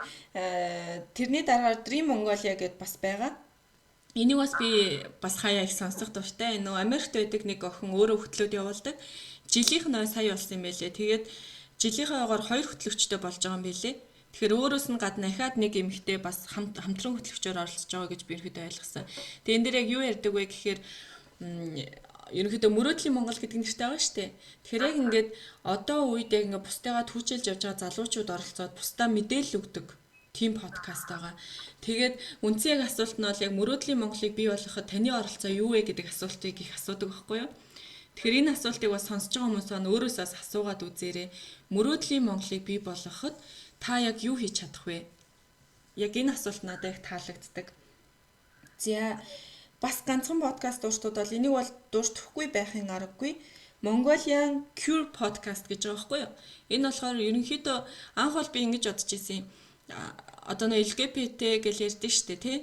тэрний дараа Dream Mongolia гэдээ бас байгаа. Энийг бас би бас хаяа их сонсох дуртай. Нөө Америкт байдаг нэг охин өөрөө хөтлөөд явуулдаг. Жилийнх нь сая болсон юм байлээ. Тэгээд жилийнхээгээр 2 хөтлөгчтэй болж байгаа юм байлээ. Тэгэхээр өөрөөс нь гадна ахаад нэг эмэгтэй бас хамтран хөтлөгчөөр оролцож байгаа гэж би ерөөдөө ойлгосон. Тэгээд энэ дээр яг юу ярьдаг вэ гэхээр ерөнхийдөө мөрөөдлийн Монгол гэдэг нэртэй байгаа шүү дээ. Тэгэхээр яг ингээд одоо үед яг ингээд бусдаагаа түүчилж явж байгаа залуучууд оролцоод бусдаа мэдээлэл өгдөг тийм подкаст байгаа. Тэгээд үндсэн яг асуулт нь бол яг мөрөөдлийн Монголыг бий болгоход таны оролцоо юу вэ гэдэг асуултыг их асуудаг байхгүй юу? Тэгэхээр энэ асуултыг бас сонсож байгаа хүмүүс маань өөрөөсөө асуугаад үзээрэй. Мөрөөдлийн Монголыг бий болгоход та яг юу хийж чадах вэ? Яг энэ асуулт надад их таалагддаг. За бас ганцхан подкаст дууртууд бол энийг бол дууртахгүй байхын аргагүй. Mongolian Cure podcast гэж байгаа байхгүй юу? Энэ болохоор ерөнхийдөө анх бол би ингэж бодож ирсэн юм. Одоо нэг LGBT гэж ярьдэн штэ тий.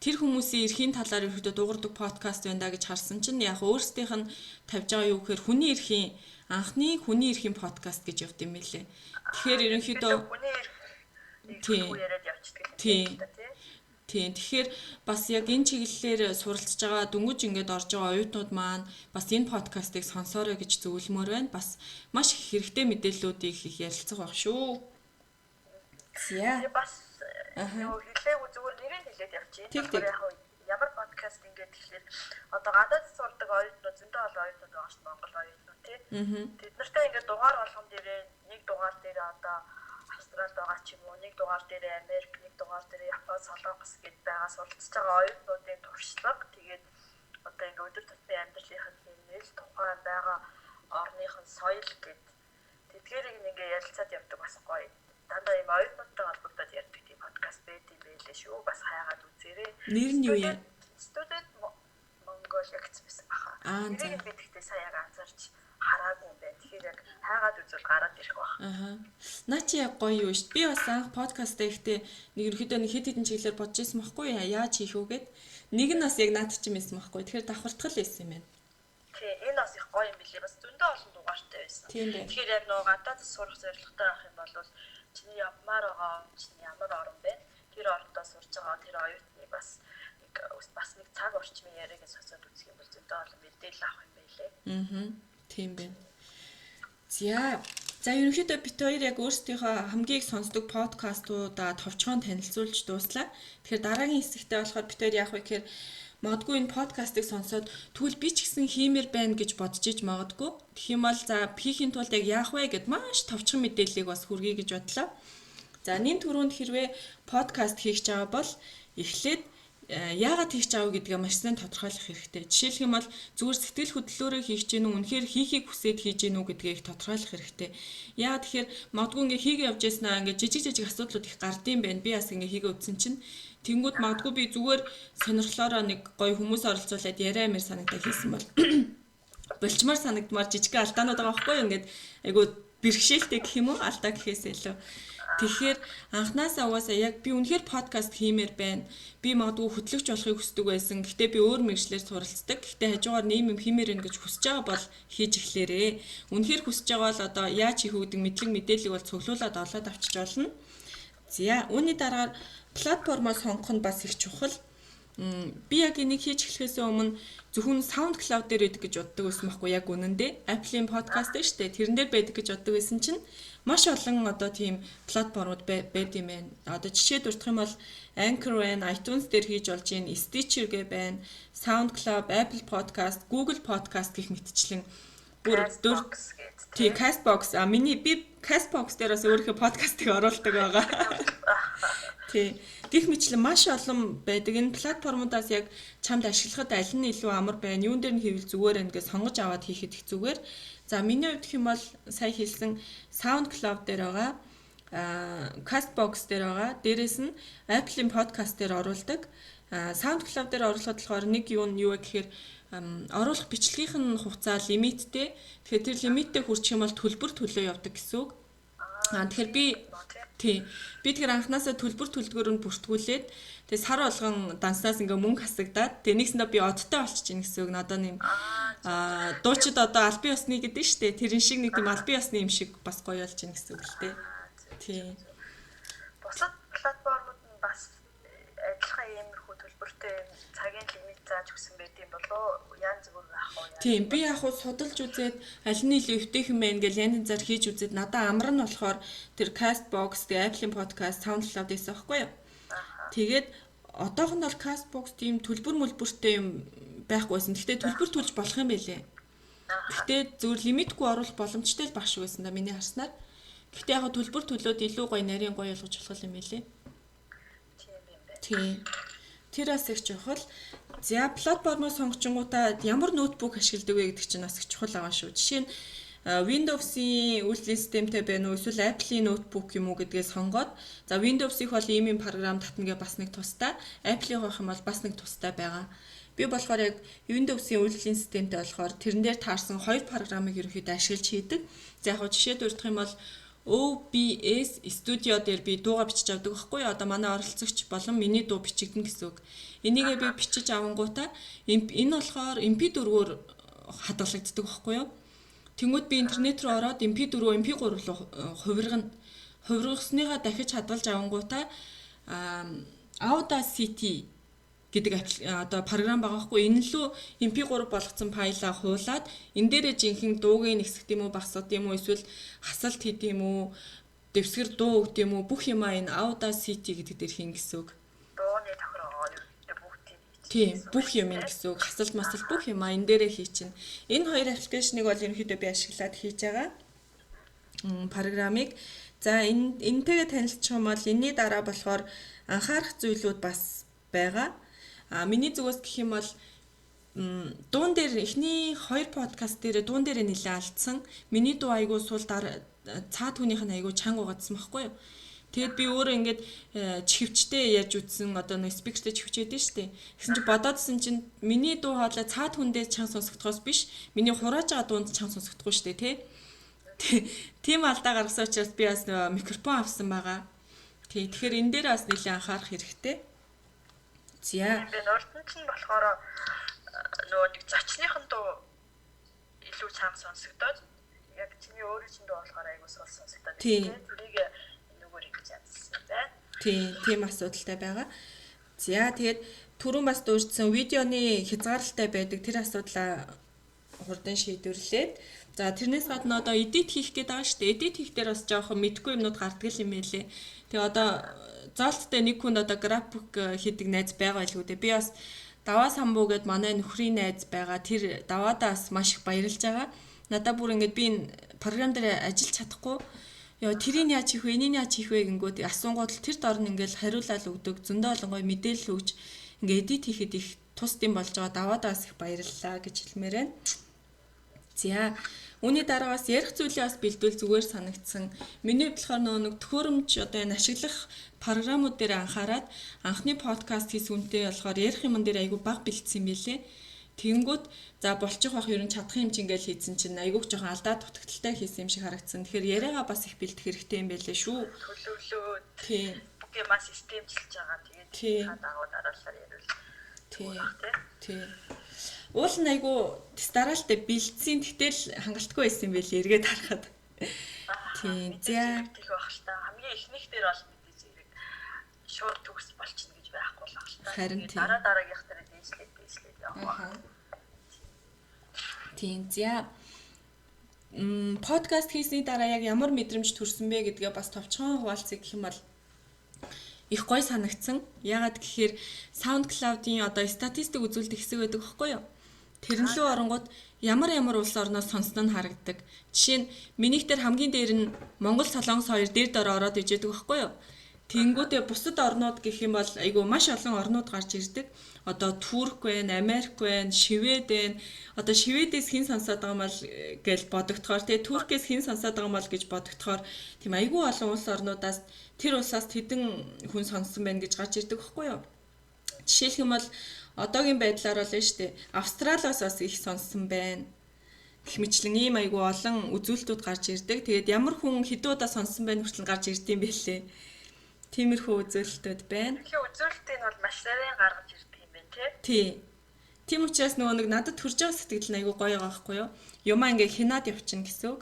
Тэр хүмүүсийн эрхийн талаар ерөнхийдөө дуурдаг подкаст байна да гэж харсан чинь яг өөрсдийнх нь тавьж байгаа юу гэхээр хүний эрхийн анхны хүний эрхийн подкаст гэж явд юм билээ. Тэгэхээр ерөнхийдөө тийм яриад явчихдаг юм тий. Тийм. Тэгэхээр бас яг энэ чиглэлээр суралцж байгаа дөнгөж ингээд орж байгаа оюутнууд маань бас энэ подкастыг сонсоорой гэж зөвлөмөр байна. Бас маш их хэрэгтэй мэдээллүүдийг их ярилцах байх шүү. За. Бас юу хэлээгүй зүгээр нэрийг хэлээд явчих. Ямар подкаст ингээд тэгэхээр одоо гадаад сурдаг оюутнууд зөндөө олон оюутнууд байгаа шүү Монгол оюутнууд тий. Тэд нартай ингээд дугаар болгон дээрээ нэг дугаар дээрээ одоо Австралид байгаа ч юм уу, нэг дугаар дээрээ Америк, нэг дугаар дээрээ Япон, Солонгос гэдээ байгаа суралцж байгаа оюутнуудын туршлага тэгээд одоо ингээд өдөр тутмын амьдралынхын хэмнэл тухайн байгаа орныхын соёл гэд тэдгээрийг ингээ ярилцаад явдаг бас гоё. Дандаа юм оюутнуудтай холбогдоод ярьдаг тийм подкаст байт юм байлээ шүү. Бас хайгаад үзээрэй. Нэр нь юу юм? Student Mongolia гэсэн баха. Тэрийг би тэгтээ саяга анзарч хараагүй юм байна. Тэгэхээр яг хайгаад үзвэл гараад ирэх баг. Наа чи яг гоё юу шүү. Би бас анх подкастаа ихтэй нэг ерөөдөө нэг хэд хэдэн чиглэлээр бодож ирсэн байхгүй юу? Яаж хийх вэ гэд. Нэг нь бас яг наад чинь байсан байхгүй. Тэгэхээр давхартгал байсан юм байна. тий энэ бас их гоё юм билий. Бас зөндөө олон дугаартай байсан. Тийм байна. Тэгэхээр яг нөгөө гадаадд сурах зорилготой байх юм бол чиний явмаар байгаа чиний ямар орон бэ? Тэр орондоо сурж байгаа тэр оюутныг бас нэг цаг орчмын яриаг сонсоод үзэх юм бол зөндөө олон мэдээлэл авах юм байлээ. Тийм байна. За ерөнхийдөө бид хоёр яг өөрсдийнхөө хамгийн их сонсдог подкастуудаа товчхон танилцуулж дууслаа. Тэгэхээр дараагийн хэсэгтээ болохоор бид хоёр яах вэ гэхээр магадгүй энэ подкастыг сонсоод тэгвэл би ч гэсэн хиймээр байна гэж бодож иж магадгүй. Тэгэх юм бол за хийхийн тулд яг яах вэ гэд маш товчхон мэдээллийг бас хүргэе гэж бодлоо. За нин түрүүнд хэрвээ подкаст хийх гэж байгаа бол эхлээд яагаад хийж байгаа гэдгээ маш сайн тодорхойлох хэрэгтэй. Жишээлх юм бол зүгээр сэтгэл хөдлөлөөрөө хийж гэнэ үү, үнэхээр хийхийг хүсээд хийж гэнэ үү гэдгээ их тодорхойлох хэрэгтэй. Яагаад тэгэхээр магадгүй ингээ хийгээ явж яснаа ингээ жижиг асуудлууд их гардыг байна. Би бас ингээ хийгээ үтсэн чинь тэнгууд магадгүй би зүгээр сонирхлоороо нэг гоё хүмүүс оролцуулаад яриа мэр санагдаа хийсэн бол болчмаар санагдмаар жижиг алдаанууд байгаа байхгүй юу ингээд айгуу бэрхшээлтэй гэх юм уу алдаа гэхээс илүү. Тэгэхээр анханасаа угаасаа яг би үнэхээр подкаст хиймээр байна. Би магадгүй хөтлөгч болохыг хүсдэг байсан. Гэхдээ би өөр мэргэжлэр суралцдаг. Гэхдээ хажуугаар нэм юм хиймээр байна гэж хүсэж байгаа бол хийж эхлээрээ. Үнэхээр хүсэж байгаа бол одоо яаж хийх үү гэдэг мэдлэг мэдээллийг бол цуглуулад олоод авчиж болно. За үүний дараагаар платформоо сонгох нь бас их чухал. Би яг энийг хийж эхлэхээс өмнө зөвхөн SoundCloud дээр байдаг гэж боддог байсан байхгүй яг үнэндээ. Apple-ийн подкаст шүү дээ. Тэрэн дээр байдаг гэж боддог байсан чинь маш олон одоо тийм платформуд байд юм байна. Одоо жишээ дурдах юм бол Anchor байна, iTunes дээр хийж болж байна, Stitcher гэ байна, SoundCloud, Apple Podcast, Google Podcast гэх мэтчлэн бүр Castbox. Миний би Castbox дээр бас өөрийнхөө подкастыг оруулдаг байгаа. Тий. Гэх мэтлэн маш олон байдаг. Энэ платформудаас яг чамд ашиглахад аль нь илүү амар байна, юун дээр нь хийвэл зүгээр байна гэж сонгож аваад хийхэд их зүгээр. За миний хувьд гэх юм бол сая хэлсэн SoundCloud дээр байгаа, Castbox дээр байгаа. Дээрээс нь Apple-ийн подкаст дээр оруулдаг. SoundCloud дээр оруулахад болохоор нэг юу вэ гэхээр оруулах бичлэгийнх нь хугацаа лимиттэй. Тэгэхээр тэр лимиттэй хүрчих юм бол төлбөр төлөө явдаг гэсэн үг. Тэгэхээр би тэр анханасаа төлбөр төлдгөөр нь бүртгүүлээд тэгээ сар болгон данснаас ингээ мөнгө хасагдаад тэгээ нэгсэндээ би одтой болчих чинь гэсэн үг. Одоо нэм дуучид одоо албан ёсны гэдэг нь шүү дээ. Тэрэн шиг нэг тийм албан ёсны юм шиг бас гоё болж чинь гэсэн үг л дээ. Тийм. Бусад платформуд нь бас адилхан иймэрхүү төлбөртэй цагийн лимит зааж өгсөн байт юм болоо янз бүр ах уу. Тийм би яг хуу судалж үзээд аль нь илүү өвтэйхэн байна гэж янз янзаар хийж үзээд надад амар нь болохоор тэр Castbox, тэгээ Apple-ийн podcast, SoundCloud гэсэн байхгүй юу. Тэгээд одоохонд бол Castbox тийм төлбөр мөлбөртэй юм байхгүйсэн. Гэхдээ төлбөр төлж болох юм байлээ. Гэхдээ зөвөр лимитгүй оруулах боломжтой л баг шүү гэсэн да миний харснаар. Гэхдээ яг төлбөр төлөөд илүү гоё нарийн гоё болгож болох юм байлээ. Тийм. Тэр бас их чухал. За платформоо сонгочингуудаа ямар ноутбук ашигладаг вэ гэдэг чинь бас их чухал байгаа шүү. Жишээ нь Windows-ийн үйлдвэрлэлийн системтэй байна уу эсвэл Apple-ийн ноутбук юм уу гэдгээ сонгоод за Windows-ийг бол ийм програм татна гэж бас нэг тустай, Apple-ийг авах юм бол бас нэг тустай байгаа. Би болохоор яг Windows-ийн үйлдвэрлэлийн системтэй болохоор тэрэн дээр таарсан хоёр програмыг ерөнхийдөө ашиглаж хийдэг. За яг жишээ дурдах юм бол OBS Studio дээр би дууга бичиж авдаг байхгүй юу? Одоо манай оролцогч болон миний дуу бичигдэнэ гэсэн үг. Энийгээ би бичиж авангуудаа энэ болохоор MP4-оор хадгалагддаг байхгүй юу? Тэнгүүд би интернет рүү ороод MP4-өө MP3 руу хувиргана. Хувиргасныгаа дахиж хадгалж авангуудаа Audacity гэдэг одоо програм байгаа хгүй энэ лөө MP3 болгоцсон файлаа хуулаад энэ дээрээ жинхэнэ дуугийн нэгсгт юм уу багсгад юм уу эсвэл хасалт хийд юм уу дэвсгэр дуу өгд юм уу бүх юм энэ Audacity гэдэг дээр хийн гэсэн үг. Дууны тохироо бүгд тийм бүх юм гэсэн үг хасалт масалт бүх юм энэ дээрээ хий чинь. Энэ хоёр аппликейшнийг бол ерөнхийдөө би ашиглаад хийж байгаа програмыг. За энэтэйгээ танилцчих юм бол энэний дараа болохоор анхаарах зүйлүүд бас байгаа. Миний зүгээс гэх юм бол дуун дээр эхний хоёр подкаст дээр дуун дээр нэлээ алдсан. Миний дуу айгуу сул цаад хүнийх нь айгуу чанга угаадсан байхгүй юу. Тэгэд би өөрөө ингээд чихвчтэй ярьж үтсэн одоо нэг спикертэй чихвчээд штэ. Гэсэн чи бодоодсэн чинь миний дуу хоолой цаад хүндээ чанга сонсогдохоос биш. Миний хурааж байгаа дуунд чанга сонсогдохгүй штэ тий. Тийм алдаа гаргасан учраас би бас микрофон авсан байгаа. Тэгэхээр энэ дээр бас нэлээ анхаарах хэрэгтэй. Би урд нь ч болохоор нөгөө нэг зочныхан дуу илүү чам сонсогдоод яг чиний өөрөө чинь болохоор айгуу сонсогдоод Тийм. тэрийг нүгээр ингэж ядсан байна. Тийм асуудалтай байгаа. За тэгээд түрүүн бас дурдсан видеоны хязгаарлалтай байдаг тэр асуудлаа хурдан шийдвэрлээд за тэрнээс гадна одоо эдит хийх гээд байгаа шүү дээ. Эдит хийх дээр бас жоохон мэдгүй юмнууд гардаг юм байлээ. Тэгээ одоо заалттай нэг хүн одоо график хийдэг найз байгаа л үү дээ. Би бас Даваа самбуу гэд манай нөхрийн найз байгаа. Тэр даваадаа бас маш их баярлж байгаа. Надаа бүр ингэж би энэ програм дээр ажиллаж чадахгүй ёо тэрийг яаж хийх вэ? Энийг яаж хийх вэ гингүүд асуунгууд л тэр дор нь ингээл хариулаад өгдөг. Зөндөө олонгой мэдээлэл өгч ингээ эдит хийхэд их тус дэм болж байгаа. Даваадаа бас их баярлалаа гэж хэлмээр байна. За үүний дараа бас ярих зүйлээ бас бэлдвэл зүгээр санагдсан. Миний хувьд болохоор нэг төхөөрөмж одоо энэ ашиглах програмууд дээр анхаарад анхны подкаст хийсэн үнтэй болохоор ярих юмн дээр айгүй баг бэлдсэн юм байлээ. Тэнгүүд за болчих бах ер нь чадах юм чи ингээл хийсэн чинь айгүйх жоохон алдаа дутагдaltaй хийсэн юм шиг харагдсан. Тэгэхээр яриагаа бас их бэлдэх хэрэгтэй юм байлээ шүү. Төлөвлөөд Тийм. Бүгдээ маш системчилж байгаа. Тэгээд дагуу дараалал ярил. Тийм. Уул нь айгүй дараалалтай бэлдсэн тэгтэл хангалтгүй байсан юм байлээ эргээд харахад. Тийм. За тийх байх л та. Хамгийн ихнийх дээр бол мэдээж зэрэг шууд төгс болчихно гэж байхгүй л байна. Харин тийм. Дараагийнх дээр дээшлээд явах. Тийм. За подкаст хийсний дараа яг ямар мэдрэмж төрсөн бэ гэдгээ бас товчхон хуваалцъя гэх юм бол их гоё санагдсан. Яагаад гэхээр SoundCloud-ийн одоо статистик үзүүлдэг хэсэг байдаг байхгүй юу? Тэрнлүү оронгууд ямар улс орноос сонсон нь харагддаг. Жишээ нь минийх дээр хамгийн дээр нь Монгол Солонгос хоёр дээр дор ороод ижээдэг байхгүй юу? Тэнгүүдээ бусад орнууд гэх юм бол айгүй маш олон орнууд гарч ирдэг. Одоо Турк байна, Америк байна, Швед байна. Одоо Шведээс хэн сонсоод байгаа юм бол гэж бодогдохоор тэгээ Туркээс хэн сонсоод байгаа юм бол гэж бодогдохоор тийм айгүй олон улс орнуудаас тэр улсаас хэдэн хүн сонссон байна гэж гарч ирдэг байхгүй юу? Жишээлх юм бол одоогийн байдлаар бол нь штэ Австралиас бас их сонссон байна. Гэх мэтлэн ийм айгүй олон үзүүлэлтүүд гарч ирдэг. Тэгээд ямар хүн хэдэн удаа сонссон байна хүртэл гарч ирдэм байлээ. Тиймэрхүү үзүүлэлтүүд байна. Тэгэхээр үзүүлэлтийг бол маш сайн гаргаж ирдэг юм байна тий. Тийм учраас нөгөө нэг надад төрж байгаа сэтгэл нь айгүй гоё байгаа байхгүй юу? Юмаа ингээ хянаад явчихна гэсэн үг.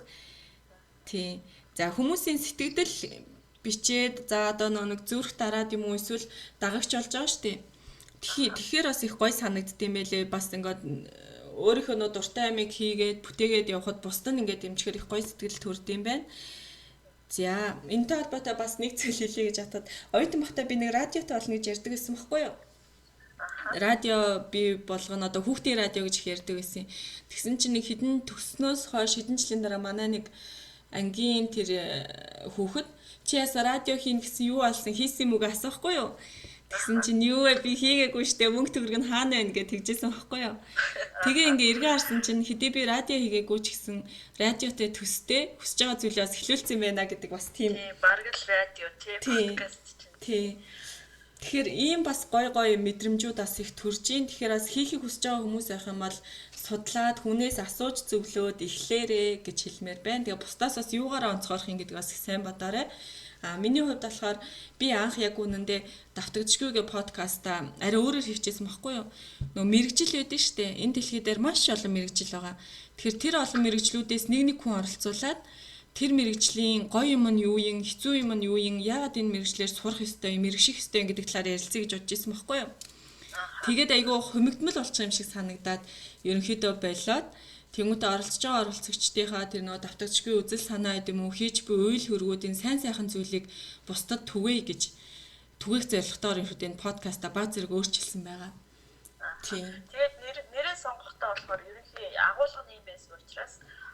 Тий. За хүмүүсийн сэтгэл бичээд за одоо нэг зүрх дараад юм уу эсвэл дагагч болж байгаа шүү дээ. Тэгэхээр бас их гоё санагддсан байлээ. Бас ингээд өөрийнхөө нөө дуртай амиг хийгээд бүтээгээд явхад бусдад ингээд дэмжихээр их гоё сэтгэл төрдөм байна. За энэтэй холбоотой бас нэг зүйл хэлье гэж хатад оюутан бахта би нэг радиотой болно гэж ярьдаг байсан байхгүй юу? Радио би болгоно одоо хүүхдийн радио гэж их ярьдаг байсан. Тэгсэн чинь нэг хідэн төгснөөс хойш хэдэн жилийн дараа манай нэг ангийн тэр хүүхэд чи яса радио хийн гэсэн юу болсон хийсэн юм уу гэж асуухгүй юу? Тэгсэн чинь юу вэ би хийгээгүй штэ мөнгө төгрөг нь хаана байна гэж тэгжсэн байхгүй юу? Тэгээ ингээ эргээ харсан чинь хэдий би радио хийгээгүй ч гэсэн радиотой төстэй хүсэж байгаа зүйлээс эхлүүлсэн байна гэдэг бас тийм. Тийм бараг л радио тийм подкаст чинь. Тийм. Тэгэхээр ийм бас гой мэдрэмжүүд бас их төрж ийн. Тэгэхээр бас хийхийг хүсэж байгаа хүмүүс байх юм бол судлаад хүнээс асууж зөвлөөд эхлээрээ гэж хэлмээр байна. Тэгээ бусдаас бас юугаараа онцгойлох юм гэдэг бас их сайн бодоорой. Миний хувьд болохоор би анх яг үнэндээ давтагдчихгүйгээ подкаста арай өөрөөр хийчихсэн байхгүй юу? Нөгөө мэрэгжил байдэн штэ. Энэ дэлхий дээр маш олон мэрэгжил байгаа. Тэгэхээр тэр олон мэрэгжлүүдээс нэг хүн оролцуулаад тэр мэрэгжлийн гоё юм нь юу юм, хэцүү юм нь юу юм, яагаад энэ мэрэгжлээр сурах ёстой, мэрэгших ёстой гэдэг талаар ярилцъя гэж бодож ирсэн байхгүй юу? Тэгээд айгүй хумигдмал болчих юм шиг санагдаад ерөнхийдөө болоод тэмүүтэ оролцож байгаа оролцогчдынхаа тэр нөгөө давтагдчихгүй үзэл санаа гэдэг юм уу хийж буй үйл хөргүүдийн сайн сайхан зүйлийг бусдад түгээе гэж түгээх зорилготоор энэ подкаста баг зэрэг өөрчилсөн байгаа. Тийм. Тэгээд нэрээ сонгохдоо болохоор ерөнхий агуулга юм байсан учраас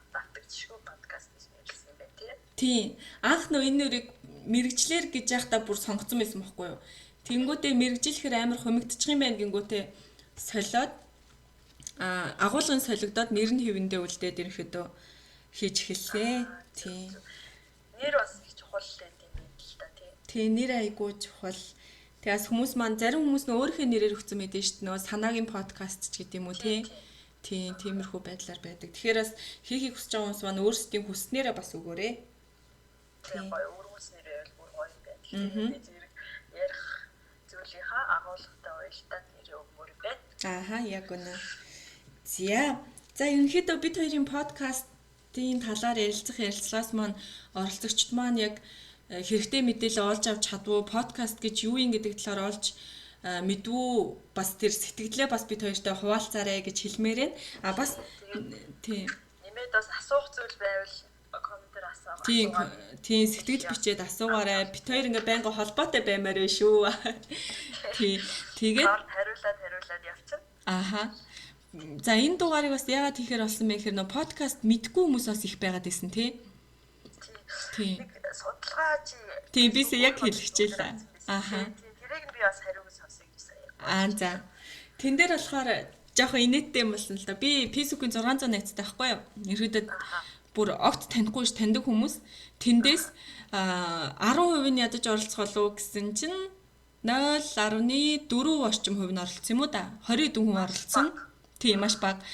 давтагдчихгүй подкаст гэж нэрлсэн юм байна тийм. Анх нөө энэ нэрийг мэрэгчлэр гэж яхта бүр сонгоцсон байсан байхгүй юу? Тэнгүүтээ мэрэгжилэхэр амар хумигдчих юм байна гингүүтээ солиод агуулгын солигдоод нэр нь хэвэндээ үлдээд ерөнхийдөө хийж эхэллээ. Тийм. Нэр бас их чухал юм байна л та тийм. Тийм нэр айгуу чухал. Тэгээс хүмүүс маань зарим хүмүүс нөө өөрийнхөө нэрээр өгсөн мэдэн шүү дээ. Нөө санаагийн подкаст ч гэдэг юм уу тийм. Тийм тиймэрхүү байдлаар байдаг. Тэгэхээр бас хийхийг хүсэж байгаа хүмүүс маань өөрсдийн хүснээрээ бас өгөөрэй. Тийм гоё өөрөөс нэрээ бол гоё юм байна. Тэгэхээр зэрэг ярих зүйлийнхаа агуулгатай уялдаад нэрээ өгмөр байна. Ааха яг үнэ. За За ерөнхийдөө бид хоёрын подкастын талаар ярилцлагаас маань оролцогчд маань яг хэрэгтэй мэдээлэл олж авч чадвуу, подкаст гэж юу юм гэдэг талаар олж мэдвүү, бас тэр сэтгэлдээ бас бид хоёртой хуваалцаарай гэж хэлмээр байна. А бас тийм. Нэмээд бас асуух зүйл байвал комментээр асуугаа. Тийм сэтгэл бичээд асуугаарай. Бид хоёр ингээ байнга холбоотой баймаар байна шүү. Тийм. Тэгээд хариулаад явчихна. Аха. За энэ дугаарыг бас яагаад хийхээр болсон бэ гэхээр нөө подкаст мэдгүй хүмүүс бас их байгаад байсан тий. Тийм. Судалгаа чи тийм бис яг хэлчихлээ. Аха. Тэрийг би бас хариуг сонсъё гэж сая. За. Тэн дээр болохоор жоохон инээдтэй юм болсон л да. Би Facebook-ийн 600 найзтай байхгүй юу? Ерөөдөө бүр огт танихгүй ш таньдаг хүмүүс. Тэндээс 10% нь ядаж оролцох болов гэсэн чинь 0.4 орчим хувь нь оролцсон юм уу да? 22 хүн оролцсон. Тийм маш бага.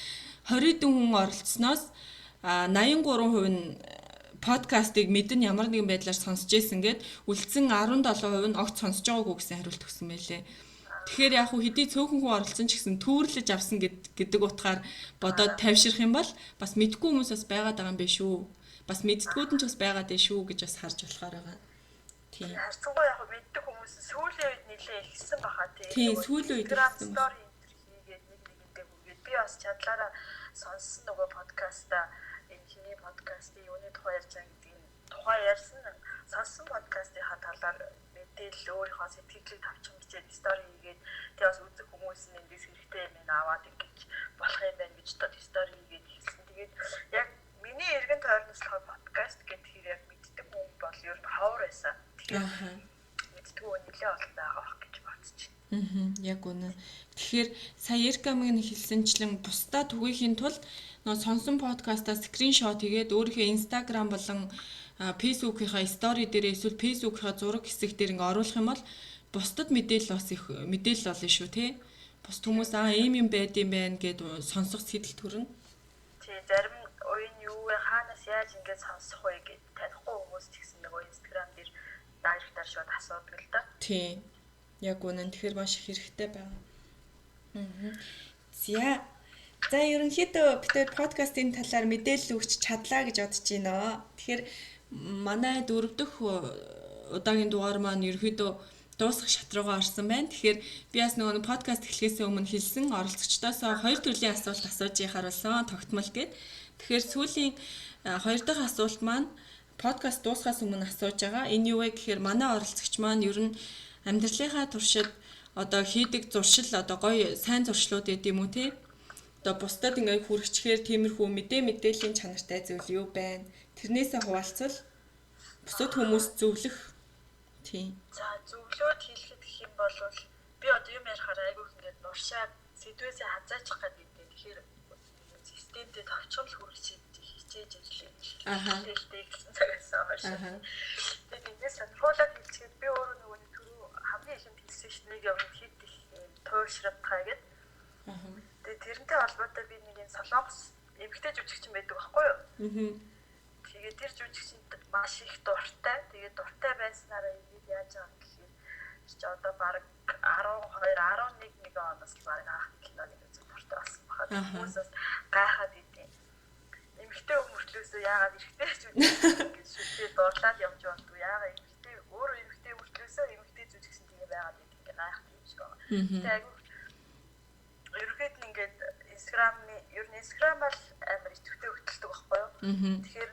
22 хүн оролцсноос 83% нь подкастыг мэдэн ямар нэгэн байдлаар сонсч ийсэн гээд үлдсэн 17% нь огт сонсож байгаагүй гэсэн хариулт өгсөн байлээ. Тэгэхээр яг хуу хэдий цөөхөн хүн оролцсон ч гэсэн түүрлэж авсан гэдэг утгаар бодоод тавьширх юм бол бас мэдгүй хүмүүс бас байгаад байгаа юм биш үү? Бас мэддгүүд нь ч бас байгаад байна шүү гэж бас харж болохоор байгаа. Тийм. Харцангуй яг мэддэг хүмүүс сүүлийн үед нэлээ ихсэн баха тийм. Тийм, сүүлийн үед ихсэн. Стори хийгээд нэг-нэгэндээ хүргээд би бас чадлаараа сонссон нөгөө подкаста энэ чиний подкастын юуны тухай ярьж байгаа гэдэг нь тухай ярьсан сонссон подкастынхаа талаар мэдээлэл өөрийнхөө сэтгэлийг тавьчих бичээд стори хийгээд тэгээ бас үзэх хүмүүс нь эндээс хэрэгтэй юм аваад ингэж болох юм байна гэж одоо стори хийгээд хэлсэн. Тэгээд яг миний эргэн тойрноос л подкаст гэдэг яг мэддэг хүн бол ер нь ховор байсан. Тэгэхээр мэддэг хүн нэлээ олон байгаа бох гэж бодож байна. Яг үнэ. Тэгэхээр сая Эркамгийн хэлсэнчлэн бусдаа түгээхийн тулд нөө сонсон подкастаа скриншот хийгээд өөрийнхөө Instagram болон Facebook-ийнхаа стори дээр эсвэл Facebook-ийнхаа зураг хэсэг дээр ингээ оруулах юм бол бусдад мэдээлэл бас их мэдээлэл олно шүү тий. Бус хүмүүс ийм юм байд юм байна гэд сонсох сэтэл төрнө. Тий, зарим уян юу вэ хаанаас яаж ингэ сонсох вэ гэд танихгүй хүмүүс ч гэсэн нөгөө Instagram дээр дайректаар шууд асуудаг л да. Тий. Яг үнэн. Тэгэхээр маш их хэрэгтэй байна. За ерөнхийдөө бид подкастын талаар мэдээлэл өгч чадлаа гэж бодож байна. Тэгэхээр манай 4 дахь удаагийн дугаар маань ерөнхийдөө дуусах шат руугаа орсон байна. Тэгэхээр би бас нөгөө подкаст эхлэхээс өмнө хэлсэн оролцогчдоосоо 2 төрлийн асуулт асууж харуулсан тогтмол гээд. Тэгэхээр сүүлийн 2 дахь асуулт маань подкаст дуусахаас өмнө асууж байгаа. Энэ юу вэ гэхээр манай оролцогч маань ер нь амьдралынхаа туршид одоо хийдэг зуршил одоо гоё сайн зуршлууд гэдэг юм уу те. Одоо бусдад ингээ хүрчгээр тиймэрхүү мэдээллийн чанартай зүйл юу байна? Тэрнээсээ хуваалцвал бусад хүмүүс зөвлөх. Тийм. За зөвлөд хэлэхэд гэх юм бол би одоо юм ярихаар айгүйх ингээд нуршаа сэдвээсээ хазаачих гэдэг. Тэгэхээр системтэй товчгол хүрч хичээж ирлээ. Хэлтэй гэсэн цагаас хойш. Тэгээд эндээс сонирхолтой хэлчихээд би өөрөө нөгөө түрүү хамгийн ихэнд хэлсэн ш нэг юм хэд их туйлшрахаа гэдэг. Тэгээд тэрнтэй холбоотой би нэг энэ солонгос эмэгтэй жүжигчин байдаг байхгүй юу? Тэгээд тэр жүжигчинд маш их дуртай. Тэгээд дуртай байснараа ингэж яаж байгаа гэхээр чи одоо баг 12 11 оноос л баг анх киноныг үзэх дуртай болсон бахад хүмүүсээс гайхаад идэв. Эмэгтэй өмөртлөөсөө яагаад эрэгтэй жүжигчин гэж шүтээ дуурлаад явж болдгоо. Яагаад эмэгтэй өөрөө эмэгтэй өмөртлөөсөө эмэгтэй жүжигчин тэгээ байгаад идэв ингээ гайхах юм шиг байна. Тэгээд ерөөд нь ингээд Instagram бол амар идэвхтэй хөтэлдэг байхгүй юу? Тэгэхээр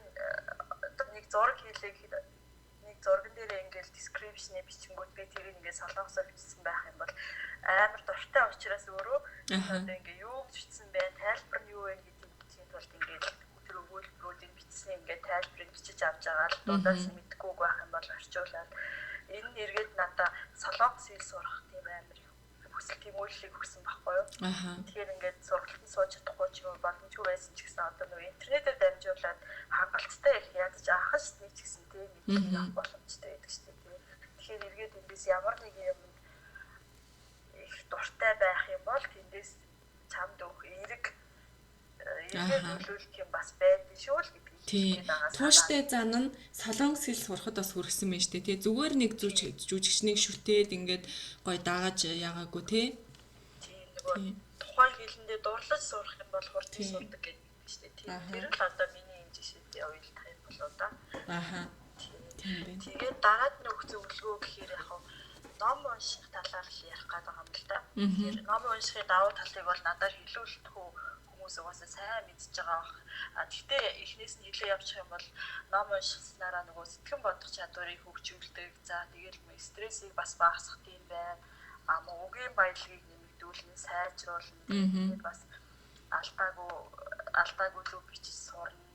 нэг зураг хийлээ гэхэд нэг зурган дээр ингээл description-ыг бичингүүд би тэрийг ингээд солонгосоор бичсэн байх юм бол амар дуртай учраас өөрөө одоо ингээд юу гэж бичсэн бэ? Тайлбар нь юу вэ гэдэг чинь тулд ингээд тэр өгүүлбэрүүдийг бичсэн ингээд тайлбарыг бичиж авч байгаа л дуудаас мэдгүй байх юм бол орчуулаад энэ нь эргээд надаа солонгос хэл сурах тийм амар хүсэл тэмүүлэлийг өгсөн байхгүй юу? Тэгэхээр ингээд сургалтанд сууж чадахгүй ч юм уу боломжгүй байсан ч гэсэн одоо нөгөө интернетээр дамжуулаад хангалттай их ядаж авах шүү дээ ч гэсэн тийм мэдээлэл авах боломжтой байдаг шүү дээ. Тэгэхээр эргээд эндээс ямар нэг юм их дуртай байх юм бол тэндээс чамд өгөх эрэг нөлөөлөх юм бас байдаг шүү л гэдэг. Тийм. Тууштай зан нь солонгос хэл сурахад бас хүрсэн байна шүү дээ. Тэ зүгээр нэг жүжигчнийг шүтээд ингээд гоё дагааж яагаагүй те. Тийм нөгөө тухайн хэлэндээ дурлаж сурах юм бол хурдан сурдаг гэдэг юм шүү дээ. Тэр л одоо миний энэ жишээтэй уялдах юм болоо да. Аха. Тийм байна. Тэгээд дараад нөх зөвлөгөө гэхээр яг ном унших талаар ярих гэдэг юм л да. Тэгэхээр ном уншихын давуу талыг бол надад хэлүүлэхгүй хүмүүс угаасаа сайн мэдж байгаа бах. Гэхдээ эхнээс нь хэлээ явуучих юм бол ном уншихснараа нөгөө сэтгэн бодох чадварыг хөгжүүлдэг. За тэгээд стрессийг бас багасгах юм байна. Үгийн баялагийг нэмэгдүүлнэ, сайжруулна. Тэгээд бас алдаагүй зөв бичиж сурна.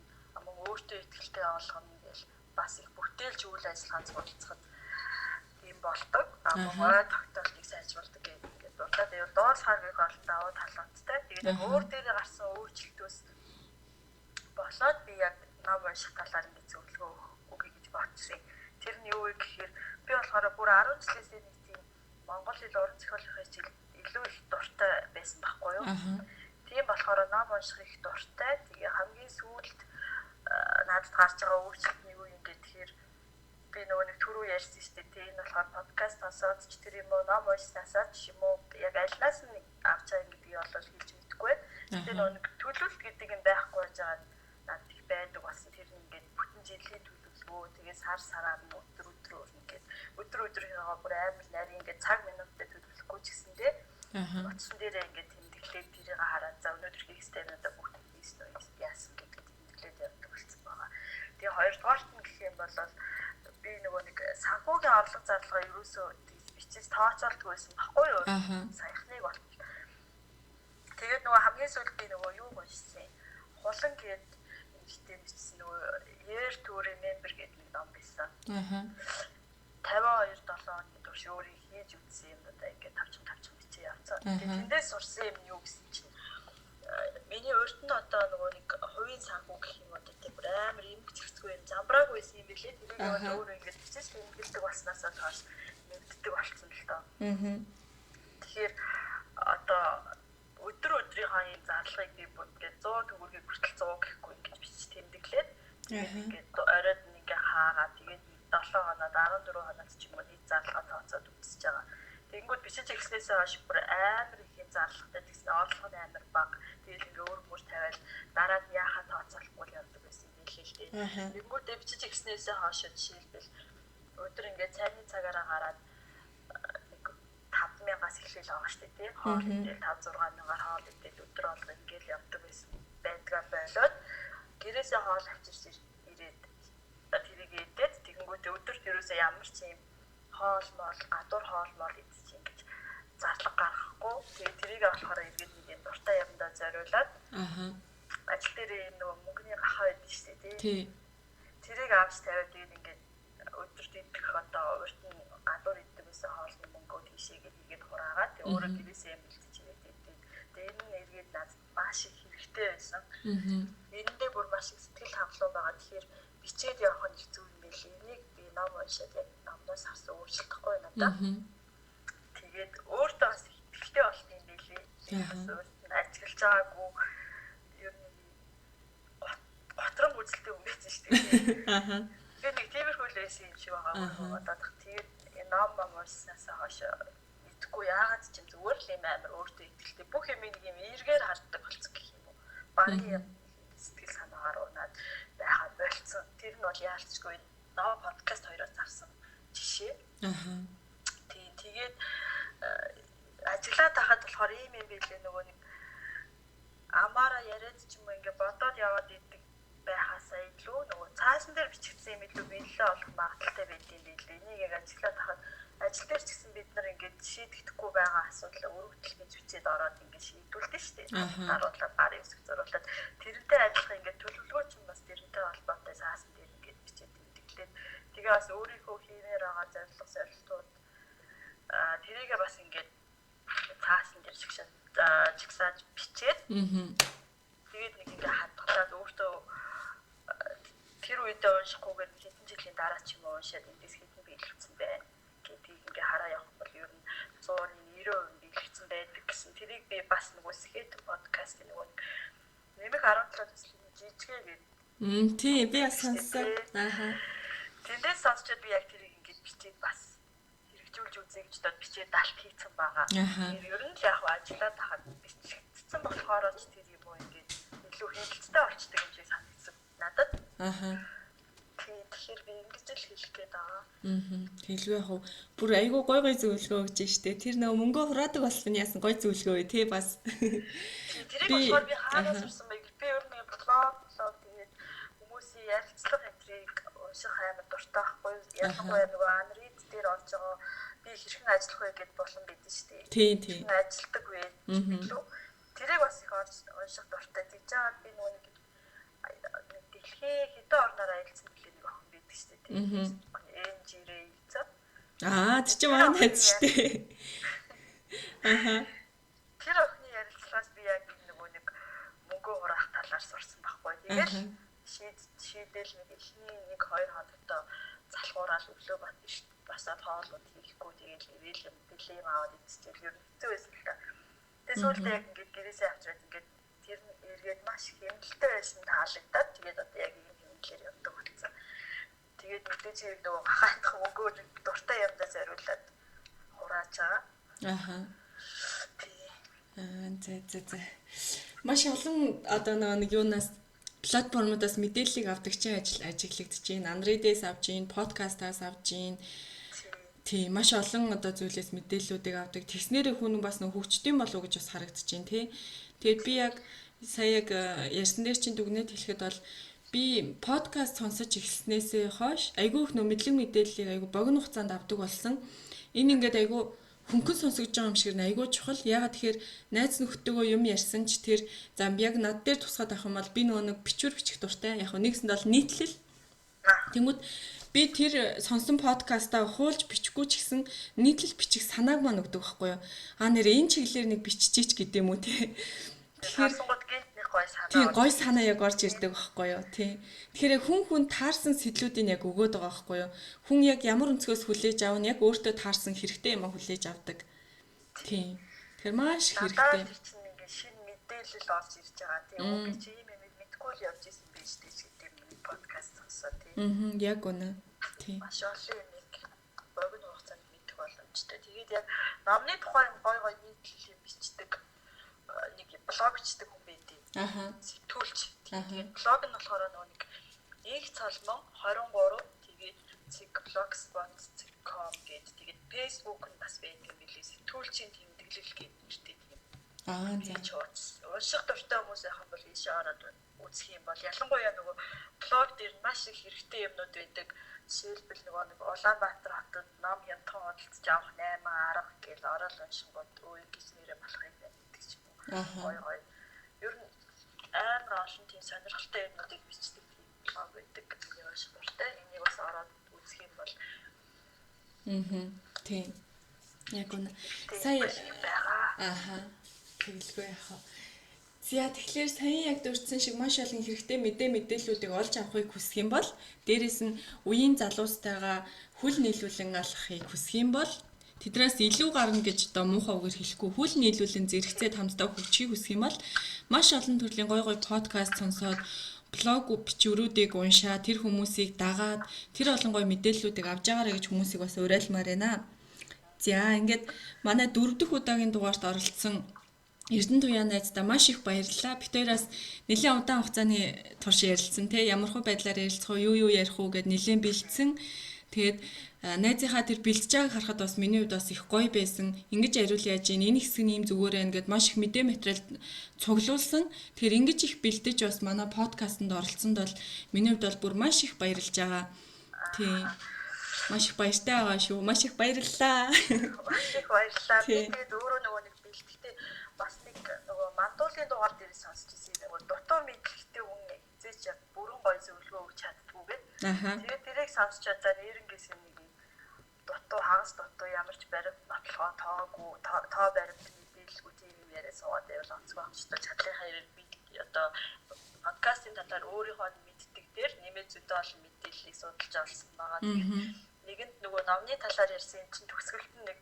Өөртөө ихтэй олгоно гэж бас их бүтээлч үйл ажиллагаанд суралцахад юм болдог. Мой тогтоолтыг сайжруулдаг гэдэг дуртай. Тэгээд доос харгыг олон давуу талуудтай. Тэгээд өөр дээр гарсан өөрчлөлтөөс болоод би яг ном унших талаар ингэ зөвлөгөө өгье гэж бодсон. Тэр нь юу вэ гэхээр би болохоор бүр 10 жилээс нэг тийм Монгол хэл уран зохиолын хичээл илүү их дуртай байсан байхгүй юу? Тийм болохоор ном унших их дуртай. Тэгээ хамгийн сүүлд надад гарч байгаа өөрчлөлт нь юу юм бэ гэхээр би нөгөө нэг түрүү ярьсан шүү дээ. Энэ болохоор подкаст сонсоод ч тэр юм уу ном уншсанасаа ч юм уу яг альнаас нь авч байгаа гэдгийг олж хэлж мэдэхгүй. Тэгээ нөгөө нэг төлөвлөлт гэдэг юм байхгүй байж байгаа надад их байдаг болсон. Тэр нь ингээд бүтэн жилийн төлөвлөгөө тэгээ сар сараар нь өдөр ингээд өдрийнхөө бүр амар нарийн ингээд цаг минуттай төлөвлөхгүй ч гэсэндээ утсан дээрээ ингээд тэмдэглээд тэрийг хараад за өнөөдөр хийх ёстой надад бүгд яасан гэдэг тэмдэглээд явдаг болсон байгаа. Тэгээ хоёрдугаарт нь гэх юм бол би нөгөө нэг санхүүгийн орлого зарлага ерөөсөө бичиж тооцоолдог байсан баггүй юу? Саяхныг бол. Тэгээд нөгөө хамгийн сүүлд би нөгөө юу уншсан? Хулан гээд ихтэй бичсэн нөгөө Ер төрийн мембер гэдэг нэг ном байсан. 52-7 оны турш өөрийг хийж үзсэн юм да ингээд тавчхан бичиж явцсан. Тэндээс сурсан юм юу гэсэн чинь миний урд нь одоо нөгөө нэг хувийн санхүү гэх юм одоо тийм амар юм зэгцгүй юм замбрааг байсан юм билээ. Тэрийг өөр ингээд бичиж тэмдэглэдэг болсноосоо хойш мэддэг болцсон л доо. Тэгэхээр одоо өдрийнхөө юм зарлагыг би ингээд 100 төгрөгийг хүртэл 100 гэхгүй ингэж бичиж тэмдэглээд ингээд оройд нь ингээ хаагаад тэгээд 7 хоноод 14 хоноод ч юм уу нийт зарлага тооцоод үзэж байгаа. Тэгэнгүүт бичиж эхлэснээс хойш бүр амар их юм зарлагтай гэсэн орлого нь амар бага. Тэгээд ингээ өөр мөр тавиал дараа нь яхаа тооцоолохгүй явдаг байсан юм хэлээ л дээ. Тэгэнгүүт бичиж эхлэснээс хойш жишээлбэл өдөр ингээ цайны цагаараа гараад 5,000-аас эхлээл байгаа шүү дээ. Хоол идэл 5-6,000-аар хоол идэл өдөр болго ингээл явдаг байсан байдгаа болоод гэрээсээ хоол авчирч ирээд тэрийг идээд тэгэнгүүт өдөр тэрөөсөө ямар ч юм хоол мол гадуур хоол мол идэж ингэж зарлага гаргахгүй. Тэгээд тэрийг болохоор эргээд нэг юм дуртай юмдаа зориулаад ажил дээр нөгөө мөнгөний гахаа байдаг шүү дээ тий. Тэрийг авч тавиад тэгээд ингээд өдөрт идэх одоо урд нь гадуур иддэг байсан хоолны мөнгөө тийшээгээд хийгээд хураагаад тэгээд өөрөө гэрээсээ юм бэлтэж ирээд тэгээд энэ нь эргээд надад маш их хэрэгтэй байсан. Эндээ бүр маш их сэтгэл хангалуун байгаа. Тэгэхээр бичээд явах нь их зөв юм билээ. Энийг би ном уншаад яг номноос харсан өөрчлөлтөхгүй надад. Тэгээд өөртөө бас ихтэй болт юм билээ. Ажиглаж байгаагүй ер нь готрон үзэлтэй юм байсан шүү дээ. Тэгээд нэг тиймэрхүү л байсан юм шиг байгаа. Одоо тэгээд ном уншсанаас хойш идэхгүй яагаад ч юм зүгээр л юм амар өөртөө ихтэй бүх юм нэг юм эргээр харддаг болсон гэх юм уу. Багийн сэтгэл санаагаар унаад байхад болцсон. Тэр нь бол яарчгүй нөө подкаст хоёроос авсан жишээ. Тэгээд ажиглаад тахад болохоор ийм юм билээ нөгөө нэг амаараа яриад ч юм уу ингээ бодоод яваад идэг байхаасаа илүү нөгөө цаасан дээр бичигдсэн юм илүү биелэлээ олох магадaltaй байдсан билээ. Энийг яг ажиглаад тахад ажил дээр ч гэсэн бид нар ингээд шийдэхгүй байгаа асуудлаа өргөдөл гэж бичээд ороод ингээд шийдүүлдэг шүү дээ. Даруулаад гарын хэсэг зуруулаад тэрнтэй адилхан ингээд төлөвлөгөөч юм бас тэрнтэй холбоотой цаасан дээр ингээд бичээд тэмдэглээд тэгээ бас өөрийнхөө хиймээр байгаа зорилготууд тэрийгээ бас ингээд цаасан дээр чигсааж бичээд тэгээд нэг ингээд хадгалаад өөртөө тэр үедээ уншихгүйгээр хэдэн жилийн дараа ч юм уу уншаад эндээс хэдэн биелэгдсэн байна. Ингээ хараа явах бол ер нь 190% биелэгдсэн байдаг гэсэн. Тэрийг би бас нөгөө Skate podcast нөгөө нэмэх 17 төслийн жижигээ гэдэг. Тийм би бас сонссон. Тэндээс сонсчод би яг тэрийг ингээд бичээд бас хэрэгжүүлж үзье гэж бодоод бичээд далт хийцэн байгаа. Ер нь л яг ажиглаад тахад сурсан болохоор ч тэр юм уу ингээд илүү хяналттай болчдөг юм шиг санагдсан надад. Аха. Тэгэхээр би ингэж л хэлэх гээд байгаа. Тэглгүй яг бүр айгүй гой зөвлөгөө өгч штэ. Тэр нөгөө мөнгө хураадаг болсон яасан гой зөвлөгөө тий бас. Тэрийг болохоор би хаанаас сурсан бэ? Би өөр нэг блог тэгээд хүмүүсийн ярилцлага энтрийг унших амар дуртай байхгүй. Ялангуяа нөгөө Unread дээр орж байгаа би хэрхэн ажиллах вэ гэдээ болон бидэн штэ. Тийм. Ажилдаг вэ гэхэлүү. Тэрийг бас их унших дуртай. Тэгж жаад би нөгөө нэг дэлхийн хэдэн орноор аялсан гэлээ нэг охин байдаг штэ. Энжирээ хэлцээ. Тэг чи маань хайц штэ. Аха. Тэр охины ярилцлагаас би яг нөгөө нэг мөнгө хураах талаар сурсан байхгүй. Тэгэл шийдэл нэг эхний 1-2 хоногт залхуурал өглөө басаад хоолууд хийхгүй тэгэл ирээл юм бэлэм аваад идчихэл ер нь хэцүү байсан л та. Тэгээ сүүлдээ яг ингээд гэрээсээ авчираад ингээд тэр нь эргээд маш хэмнэлттэй байсан таалагдаад тэгээд одоо яг ийм хэмнэлээр явдаг болсон. Тэгээд мэдээж нөгөө хахаадах мөнгөө дуртай юмдаа зориулаад хурааж байгаа. Аха. За. Маш олон одоо нэг юунаас платформудаас мэдээллийг авдаг чинь ажиглагдаж байна. Unread-ээс авж гин, подкастаас авж гин. Тийм, маш олон одоо зүйлээс мэдээллүүдийг авдаг. Тэгснээрээ хүн бас нэг хөгждөйм болов уу гэж бас харагдаж байна, тий. Тэгээд би яг сая ярьсан дээр чинь дүгнээд хэлэхэд бол би подкаст сонсож эхэлснээсээ хойш айгүй их нөө мэдлэг мэдээллийг айгүй богино хугацаанд авдаг болсон. Энэ ингээд айгүй хөнгөн сонсогдож байгаа юм шиг айгүй чухал. Ягаад тэгэхээр найз нөхдөөгөө юм ярьсан ч тэр зам яг над дээр тусгаад авах юм бол би нөгөө нэг бичвэр бичих дуртай. Яг нэгсэнд бол нийтлэл. Тэнгүүд би тэр сонсон подкастаа хуулж бичихгүй ч гэсэн нийтлэл бичих санааг маань өгдөг байхгүй юу? Нэр энэ чиглэлээр нэг биччихийч гэдэг юм уу те. Тэгэхээр тийм гой санаа яг орж ирдэг байхгүй юу? Тийм. Тэгэхээр хүн таарсан сэтлүүдийг яг өгөөд байгаа байхгүй юу? Хүн яг ямар өнцгөөс хүлээж аав нь яг өөртөө таарсан хэрэгтэй юм хүлээж авдаг. Тийм. Тэгэхээр маш хэрэгтэй. Тэр чинь ингээд шинэ мэдээлэл орж ирж байгаа. Тийм. Үгүй чи юм мэдгүй л явж исэн байж дээ гэдэг юм подкаст сонсоо тийм. Яг үнэ. Тийм. Маш олон юм богино хугацаанд мэдэх боломжтой. Тэгээд яг номны тухай гой нийтлэл бичдэг нэг блог бичдэг хүн байдیں۔ Аха. Сэтгүүлч. Тэгээд блог нь болохоор нэг их цалмон 23 тэгээд blogspot.com гэдэг тэгээд Facebook нь бас байдаг юм билээ. Сэтгүүлчийн тэмдэглэл гэдэг нэртэй тийм. За. Унших дуртай хүмүүс яхан бол ийшээ ороод үзэх юм бол ялангуяа нөгөө блог дээр маш их хэрэгтэй юмнууд байдаг. Жишээлбэл нэг Улаанбаатар хотод ном хямдхан худалдаж авах 8 арга гэж ороод уншингууд өө гэж нэрээ болох юм байна гэдэг ч юм уу. Гой. Ер нь амар олон тийм сонирхолтой юмнуудыг бичдэг тийм блог байдаг. Яваш дуртай. Энийг бас ороод үзэх юм бол тийм. Яг үнэ. Сая тэгэлгүй яхаа. За тэгэхээр сая яг дурдсан шиг маш олон хэрэгтэй мэдээллүүдийг олж авахыг хүсэх юм бол дээрэс нь үеийн залуустайгаа хүл нийлүүлэн алхахыг хүсэх юм бол тэднээс илүү гарна гэж одоо муухай үгээр хэлэхгүй хүл нийлүүлэн зэрэгцээд хамтдаа хөгжихийг хүсэх юм бол маш олон төрлийн гой подкаст сонсоод блог бичвэрүүдийг уншаад тэр хүмүүсийг дагаад тэр олон гой мэдээллүүдийг авч байгаарай гэж хүмүүсийг бас уриалмаар байна. За ингээд манай 4 дахь удаагийн дугаарт оролцсон Эрдэнэтуяа найздаа маш их баярлалаа. Бид хоёроос нэлээд удаан хугацааны турш ярилцсан те ямархуу байдлаар ярилцах уу юу ярих уу гэд нэлээд бэлдсэн. Тэгээд найзынхаа тэр бэлдэж байгааг харахад бас миний хувьд бас их гоё байсан. Ингэж яриул яаж ийн энэ хэсэг нь ийм зүгээр байна гэд маш их мэдээ материал цуглуулсан. Тэгэхээр ингэж их бэлдэж бас манай подкастт оролцсонд бол миний хувьд бол бүр маш их баярлж байгаа. Тийм. Маш их баяртай байгаа шүү. Маш их баярлалаа. Маш их баярлалаа. Би тэгээд өөрөө нөгөө нэг бэлтгэхдээ бас нэг нөгөө мандуулын дугаар дээр сонсч ирсэн нөгөө дутуу мэдлэгтэй хүн эзэж яг бүрэн гоё зөвлөгөө өгч чаддгүйгээд тэгээд тэрийг сонсчод за нэрнгээс нэг дутуу хагас дутуу ямар ч баримт нотлохоо тоогүй тоо баримт мэдээлэлгүй тийм юм яриа суугаад байвал онцгой очтой чадлынхаа ярил би одоо подкастын талаар өөрийнхөө мэддэг дээр нэмээд зүйтэй олон мэдээллийг судалж авсан байгаа. Нэгэнд нөгөө номны талаар ярьсан чинь төгсгөлд нь нэг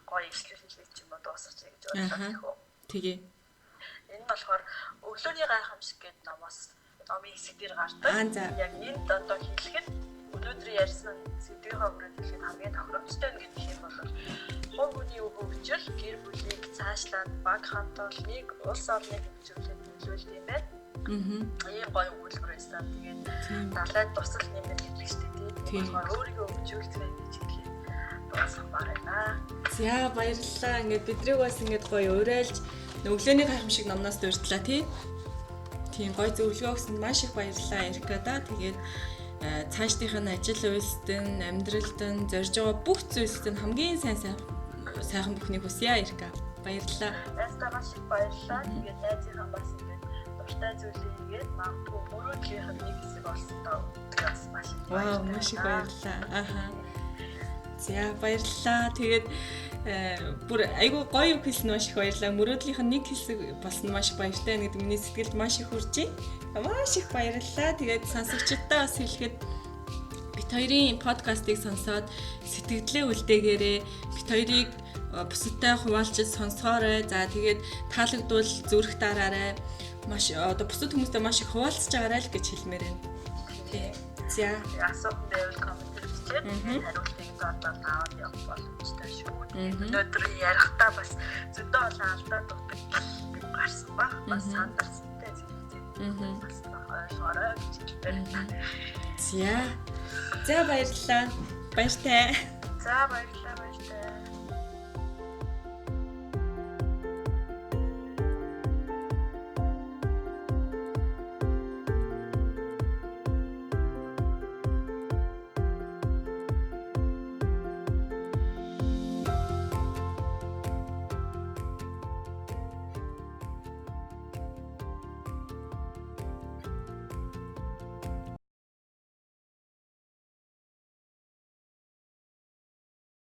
гоё ишлэл хэлээ ч юм уу дуусгач гэж бодлоо. Тэгээ. Энэ нь болохоор өглөөний гайхамшиг гэдэг номоос номын хэсэг дээр гардаг. Яг энд одоо хэлэхэд өнөөдөр ярьсан сэдвийн хаврын хэлэхэд хамгийн тохиромжтой нь гэх юм бол хувь хүний өвөгжил гэр бүлийг цаашлаад баг хамтал нэг улс орныг хөгжүүлэхэд нөлөөлт юм байна. Ийм гоё үйлдвэр байсан. Тэгээд далайд тусал нэмэр гэдэг чинь тийм өөрийгөө хөгжүүлцгээ гэж хэлээ. Дуусгамаар байна. За баярлалаа. Ингээд бидрийг бас ингээд гоё уриалж өглөөний гайхамшиг номноос дурдлаа тий. Тийм гоё зөвлөгөө өгсөнд маш их баярлалаа Эрика да. Тэгээд цаашдынх нь ажил үйлсдэн, амьдралд нь зорж байгаа бүх зүйлсд нь хамгийн сайхан бүхнийг хүсье Эрика. Баярлалаа. Яста маш их баярлалаа. Тэгээд найзынхаа бас ингээд дуртай зүйлийг хийгээд магадгүй мөрөөдлийн нэг хэсэг болсон доо. Бас маш их баярлалаа. Вау, маш их баярлалаа. Аха. За баярлалаа. Тэгээд бүр айгүй гоё үг хэлсэн маш их баярлалаа. Мөрөөдлийнх нь нэг хэсэг болсон маш их баяртай гэдэг миний сэтгэлд маш их хүрч байна. Маш их баярлалаа. Тэгээд сонсогчдаа бас хэлэхэд бит хоёрын подкастыг сонсоод сэтгэлдээ үлдээгээрээ бит хоёрыг бусадтай хуваалцаж сонсоорой. За тэгээд таалагдвал зүрх дараарай. Маш одоо бусад хүмүүстэй маш их хуваалцаж байгаарай л гэж хэлмээр байна. Тий. За асуух байвал коммент хийчихээ. Хариултыг доор аваад явах боломжтой шүү. Өнөөдөр ярихдаа бас зөндөө олон алдаа дутдаг гарсан баг. Бас сандарсантай зүйлүүд бас ойлгоорой гэж хэлмээр. За баярлалаа. Баяртай. За баярлалаа.